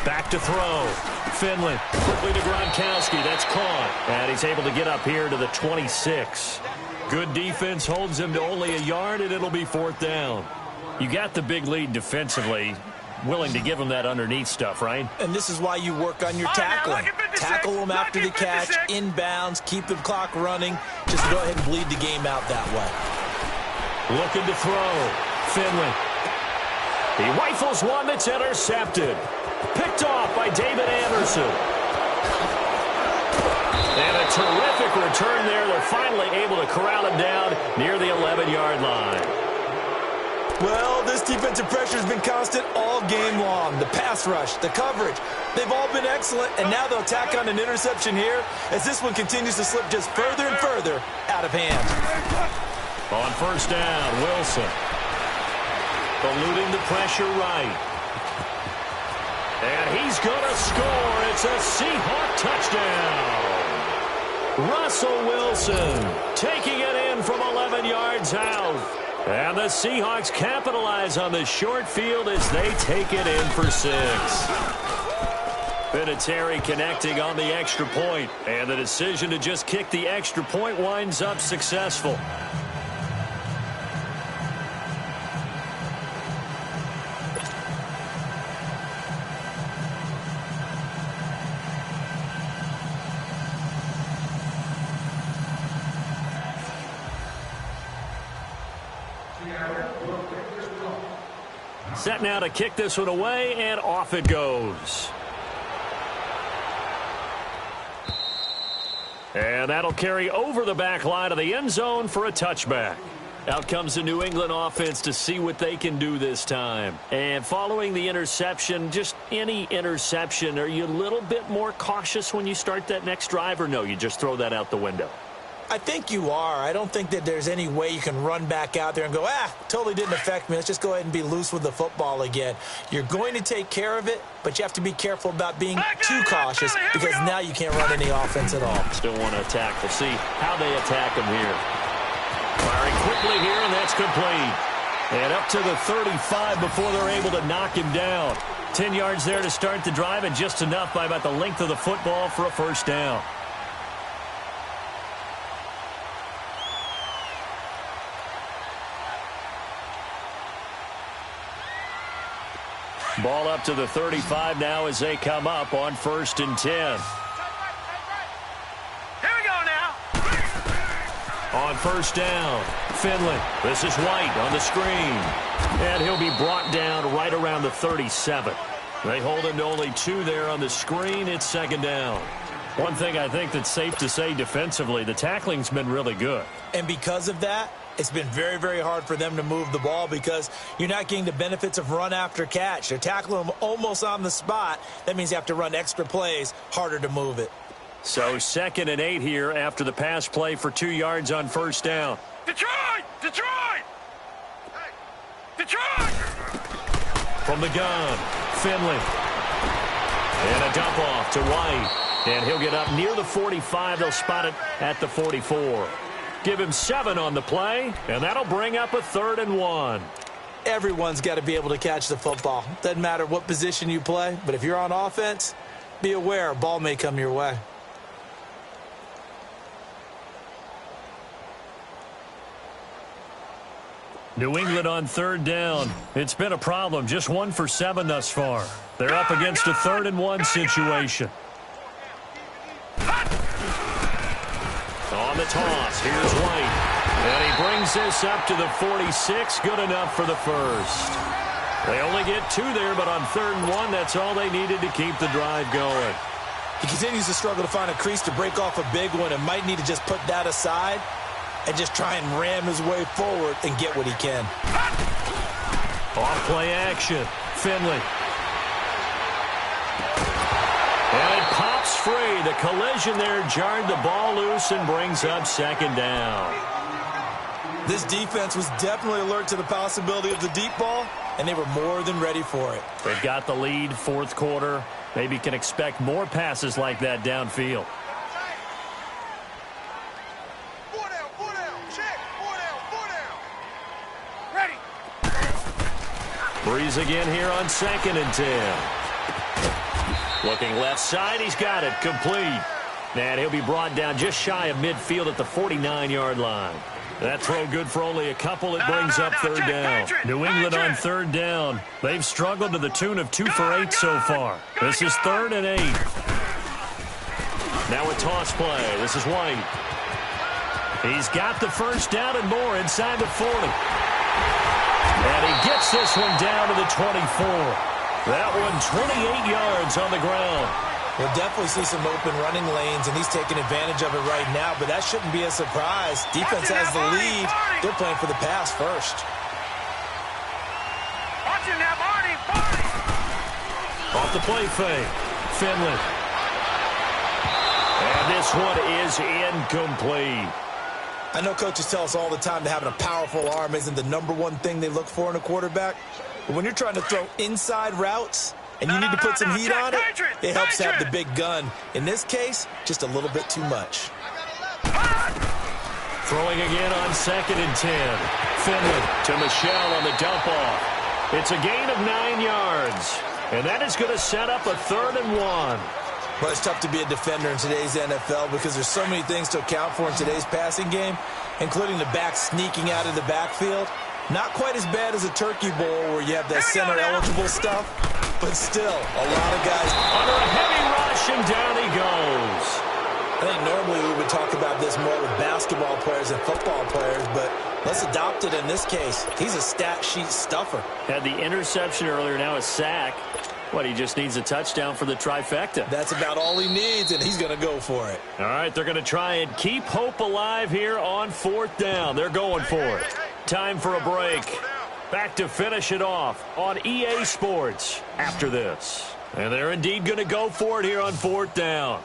Back to throw. Finley quickly to Gronkowski. That's caught. And he's able to get up here to the 26. Good defense holds him to only a yard, and it'll be 4th down. You got the big lead defensively. Willing to give him that underneath stuff, right? And this is why you work on your tackling. Tackle them after the catch, inbounds, keep the clock running. Just go ahead and bleed the game out that way. Looking to throw. Finley. He rifles one that's intercepted. Picked off by David Anderson. And a terrific return there. They're finally able to corral him down near the 11-yard line. Well, this defensive pressure has been constant all game long. The pass rush, the coverage, they've all been excellent, and now they'll tack on an interception here as this one continues to slip just further and further out of hand. On first down, Wilson. Eluding the pressure right. And he's going to score. It's a Seahawk touchdown. Russell Wilson taking it in from 11 yards out. And the Seahawks capitalize on the short field as they take it in for 6. Vinatieri connecting on the extra point. And the decision to just kick the extra point winds up successful. Set now to kick this one away, and off it goes. And that'll carry over the back line of the end zone for a touchback. Out comes the New England offense to see what they can do this time. And following the interception, just any interception, are you a little bit more cautious when you start that next drive, or no, you just throw that out the window? I think you are. I don't think that there's any way you can run back out there and go, totally didn't affect me. Let's just go ahead and be loose with the football again. You're going to take care of it, but you have to be careful about being too cautious because now you can't run any offense at all. Still want to attack. We'll see how they attack him here. Firing quickly here, and that's complete. And up to the 35 before they're able to knock him down. 10 yards there to start the drive, and just enough by about the length of the football for a first down. Ball up to the 35 now as they come up on 1st and 10. Here we go now. On 1st down, Finley. This is White on the screen. And he'll be brought down right around the 37. They hold him to only 2 there on the screen. It's 2nd down. One thing I think that's safe to say defensively, the tackling's been really good. And because of that, it's been very, very hard for them to move the ball because you're not getting the benefits of run after catch. They're tackling them almost on the spot. That means you have to run extra plays, harder to move it. So 2nd and 8 here after the pass play for 2 yards on 1st down. Detroit! Detroit! Detroit! From the gun, Finley. And a dump off to White. And he'll get up near the 45. They'll spot it at the 44. Give him 7 on the play, and that'll bring up a 3rd and 1. Everyone's got to be able to catch the football. Doesn't matter what position you play, but if you're on offense, be aware a ball may come your way. New England on 3rd down. It's been a problem. Just 1 for 7 thus far. They're up against a 3rd and 1 situation. On the toss, here's White. And he brings this up to the 46. Good enough for the first. They only get 2 there, but on 3rd and 1, that's all they needed to keep the drive going. He continues to struggle to find a crease to break off a big one and might need to just put that aside and just try and ram his way forward and get what he can. Off play action. Finley. And it pops free. The collision there jarred the ball loose and brings up 2nd down. This defense was definitely alert to the possibility of the deep ball, and they were more than ready for it. They've got the lead, 4th quarter. Maybe can expect more passes like that downfield. 4 down, 4 down. Check. 4 down, 4 down. Ready. Breeze again here on 2nd and 10. Looking left side, he's got it, complete. And he'll be brought down just shy of midfield at the 49-yard line. That throw good for only a couple. It brings up 3rd down. New England on 3rd down. They've struggled to the tune of 2 for 8 so far. This is 3rd and 8. Now a toss play. This is White. He's got the first down and more inside the 40. And he gets this one down to the 24. That one 28 yards on the ground. We'll definitely see some open running lanes, and he's taking advantage of it right now, but that shouldn't be a surprise. Defense has the lead. They're playing for the pass first. Watching that, Marty. Off the play fake. Finley. And this one is incomplete. I know coaches tell us all the time that having a powerful arm isn't the #1 thing they look for in a quarterback. But when you're trying to throw inside routes and you need to put some heat on it, it helps to have the big gun. In this case, just a little bit too much. Throwing again on 2nd and 10. Finley to Michelle on the dump off. It's a gain of 9 yards. And that is going to set up a 3rd and 1. Well, it's tough to be a defender in today's NFL because there's so many things to account for in today's passing game, including the back sneaking out of the backfield. Not quite as bad as a turkey bowl where you have that center-eligible stuff, but still, a lot of guys under a heavy rush, and down he goes. I think normally we would talk about this more with basketball players and football players, but let's adopt it in this case. He's a stat sheet stuffer. Had the interception earlier, now a sack. What, he just needs a touchdown for the trifecta. That's about all he needs, and he's going to go for it. All right, they're going to try and keep hope alive here on 4th down. They're going for it. Time for a break. Back to finish it off on EA Sports after this. And they're indeed going to go for it here on 4th down.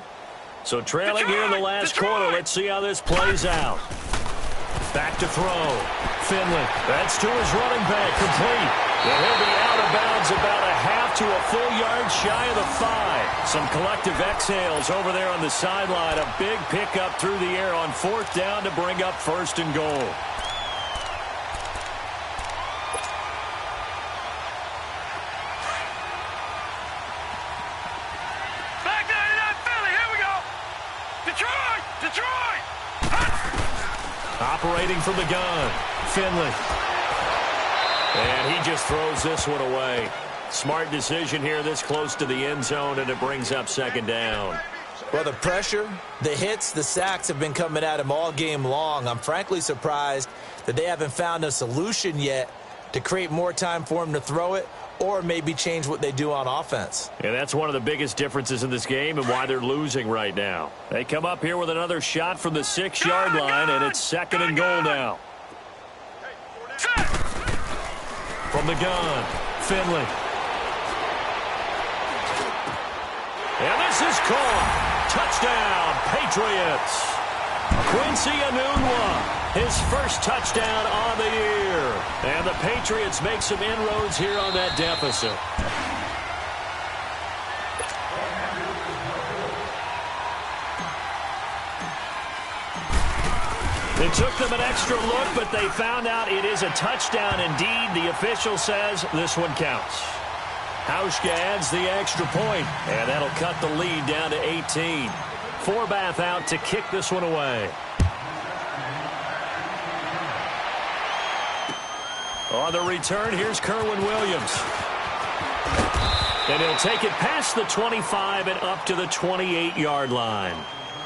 So trailing here in the last quarter. Let's see how this plays out. Back to throw. Finley. That's to his running back. Complete. And he'll be out of bounds about a half to a full yard shy of the 5. Some collective exhales over there on the sideline. A big pickup through the air on 4th down to bring up 1st and goal. Operating from the gun, Finley. And he just throws this one away. Smart decision here this close to the end zone, and it brings up 2nd down. Well, the pressure, the hits, the sacks have been coming at him all game long. I'm frankly surprised that they haven't found a solution yet to create more time for him to throw it, or maybe change what they do on offense. And that's one of the biggest differences in this game and why they're losing right now. They come up here with another shot from the 6-yard line, and it's 2nd and goal now. From the gun, Finley. And this is caught. Touchdown, Patriots. Quincy Enunwa, his first touchdown on the year. And the Patriots make some inroads here on that deficit. It took them an extra look, but they found out it is a touchdown indeed. The official says this one counts. Hauschka adds the extra point, and that'll cut the lead down to 18. Forbath out to kick this one away. On the return, here's Kerwin Williams. And he'll take it past the 25 and up to the 28-yard line.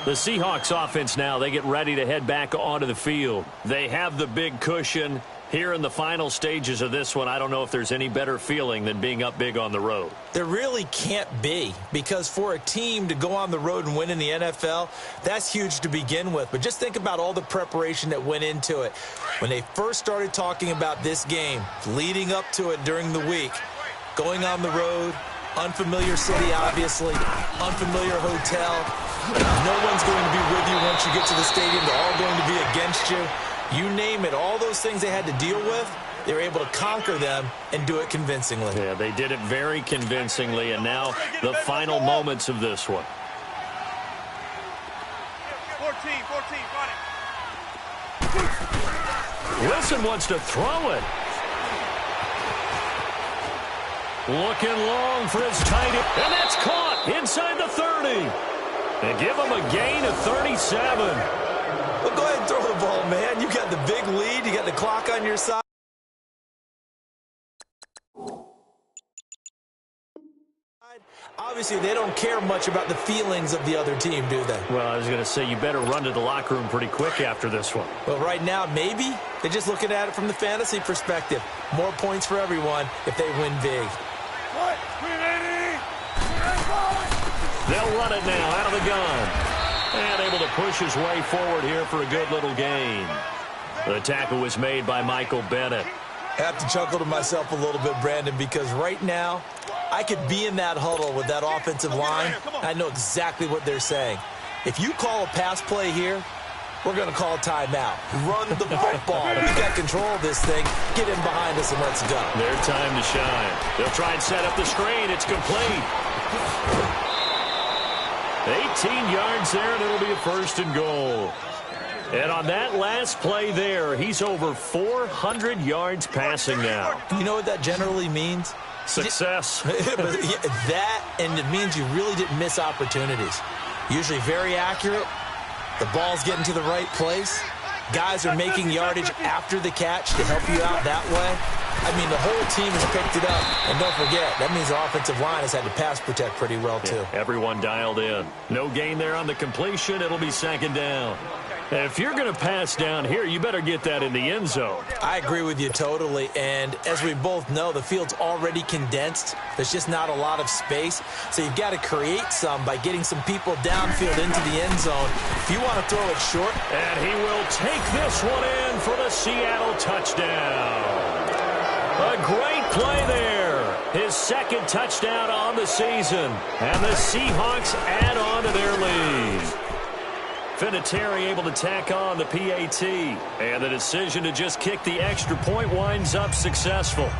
The Seahawks offense now, they get ready to head back onto the field. They have the big cushion. Here in the final stages of this one, I don't know if there's any better feeling than being up big on the road. There really can't be, because for a team to go on the road and win in the NFL, that's huge to begin with. But just think about all the preparation that went into it. When they first started talking about this game, leading up to it during the week, going on the road, unfamiliar city, obviously, unfamiliar hotel. No one's going to be with you once you get to the stadium. They're all going to be against you. You name it, all those things they had to deal with, they were able to conquer them and do it convincingly. Yeah, they did it very convincingly, and now the final moments of this one. 14, run it. Wilson wants to throw it. Looking long for his tight end, and that's caught inside the 30. And give him a gain of 37. Well, go ahead and throw the ball, man. You got the big lead. You got the clock on your side. Obviously, they don't care much about the feelings of the other team, do they? Well, I was going to say, you better run to the locker room pretty quick after this one. Well, right now, maybe. They're just looking at it from the fantasy perspective. More points for everyone if they win big. They'll run it now out of the gun. And able to push his way forward here for a good little gain. The tackle was made by Michael Bennett. I have to chuckle to myself a little bit, Brandon, because right now, I could be in that huddle with that offensive line. I know exactly what they're saying. If you call a pass play here, we're going to call a timeout. Run the football. We got control of this thing. Get in behind us and let's go. Their time to shine. They'll try and set up the screen. It's complete. 18 yards there, and it'll be a 1st and goal. And on that last play there, he's over 400 yards passing now. You know what that generally means? Success. That, and it means you really didn't miss opportunities. Usually very accurate. The ball's getting to the right place. Guys are making yardage after the catch to help you out that way. I mean, the whole team has picked it up. And don't forget, that means the offensive line has had to pass protect pretty well, too. Yeah, everyone dialed in. No gain there on the completion. It'll be 2nd down. If you're going to pass down here, you better get that in the end zone. I agree with you totally. And as we both know, the field's already condensed. There's just not a lot of space. So you've got to create some by getting some people downfield into the end zone. If you want to throw it short. And he will take this one in for the Seattle touchdown. A great play there. his second touchdown on the season. And the Seahawks add on to their lead. Vinatieri able to tack on the PAT. And the decision to just kick the extra point winds up successful.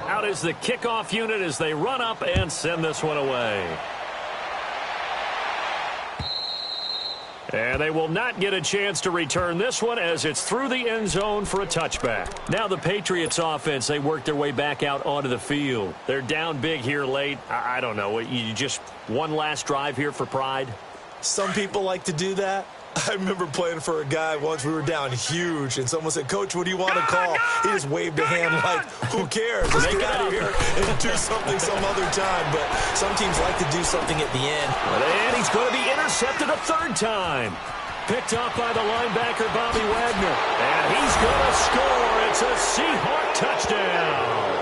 Out is the kickoff unit as they run up and send this one away. And they will not get a chance to return this one as it's through the end zone for a touchback. Now the Patriots offense, they work their way back out onto the field. They're down big here late. I don't know. You just one last drive here for pride? Some people like to do that. I remember playing for a guy once. We were down huge, and someone said, "Coach, what do you want to call?" He just waved a hand like, "Who cares? Let's get out of here and do something some other time." But some teams like to do something at the end. And he's going to be intercepted a third time. Picked up by the linebacker, Bobby Wagner. And he's going to score. It's a Seahawk touchdown.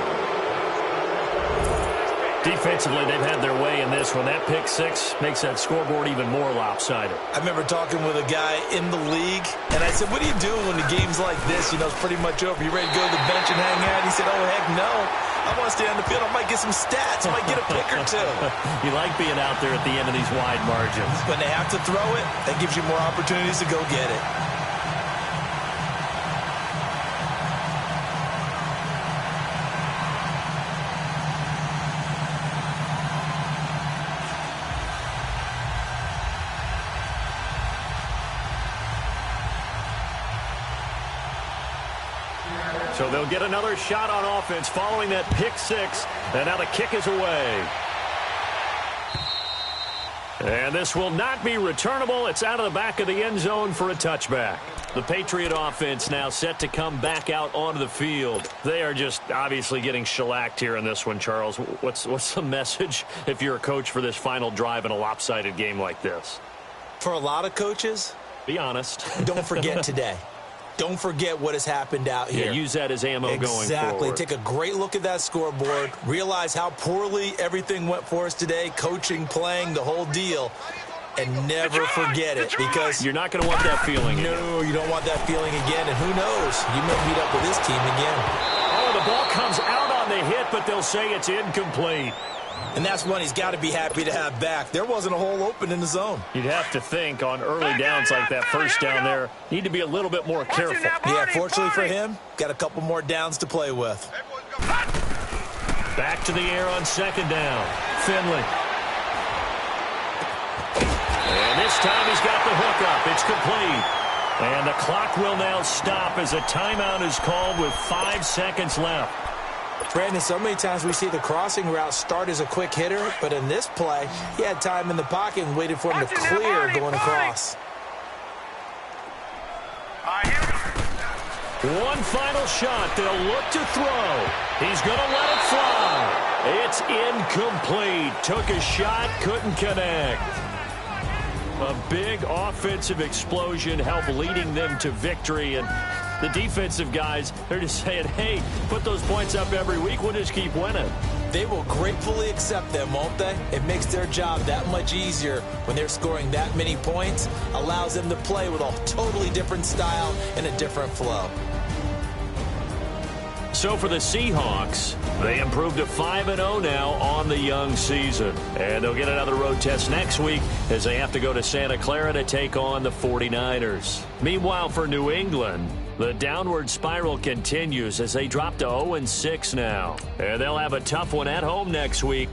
Defensively, they've had their way in this one. That pick six makes that scoreboard even more lopsided. I remember talking with a guy in the league, and I said, "What are you doing when the game's like this? You know, it's pretty much over. You ready to go to the bench and hang out?" He said, "Oh, heck no. I want to stay on the field. I might get some stats. I might get a pick or two." You like being out there at the end of these wide margins. When they have to throw it, that gives you more opportunities to go get it. So they'll get another shot on offense following that pick six. And now the kick is away. And this will not be returnable. It's out of the back of the end zone for a touchback. The Patriot offense now set to come back out onto the field. They are just obviously getting shellacked here in this one, Charles. What's the message if you're a coach for this final drive in a lopsided game like this? For a lot of coaches, be honest. Don't forget today. Don't forget what has happened out here. Yeah, use that as ammo going forward. Exactly. Take a great look at that scoreboard. Realize how poorly everything went for us today. Coaching, playing, the whole deal. And never forget it, because you're not going to want that feeling again. No, you don't want that feeling again. And who knows? You may meet up with this team again. Oh, the ball comes out on the hit, but they'll say it's incomplete. And that's one he's got to be happy to have back. There wasn't a hole open in the zone. You'd have to think on early downs like that first down there, need to be a little bit more careful. Yeah, fortunately for him, got a couple more downs to play with. Back to the air on second down. Finley. And this time he's got the hook up. It's complete. And the clock will now stop as a timeout is called with 5 seconds left. Brandon, so many times we see the crossing route start as a quick hitter, but in this play, he had time in the pocket and waited for him to clear going across. One final shot. They'll look to throw. He's going to let it fly. It's incomplete. Took a shot, couldn't connect. A big offensive explosion helped leading them to victory, and the defensive guys, they're just saying, hey, put those points up every week. We'll just keep winning. They will gratefully accept them, won't they? It makes their job that much easier when they're scoring that many points. Allows them to play with a totally different style and a different flow. So for the Seahawks, they improved to 5-0 now on the young season. And they'll get another road test next week as they have to go to Santa Clara to take on the 49ers. Meanwhile, for New England, the downward spiral continues as they drop to 0-6 now. And they'll have a tough one at home next week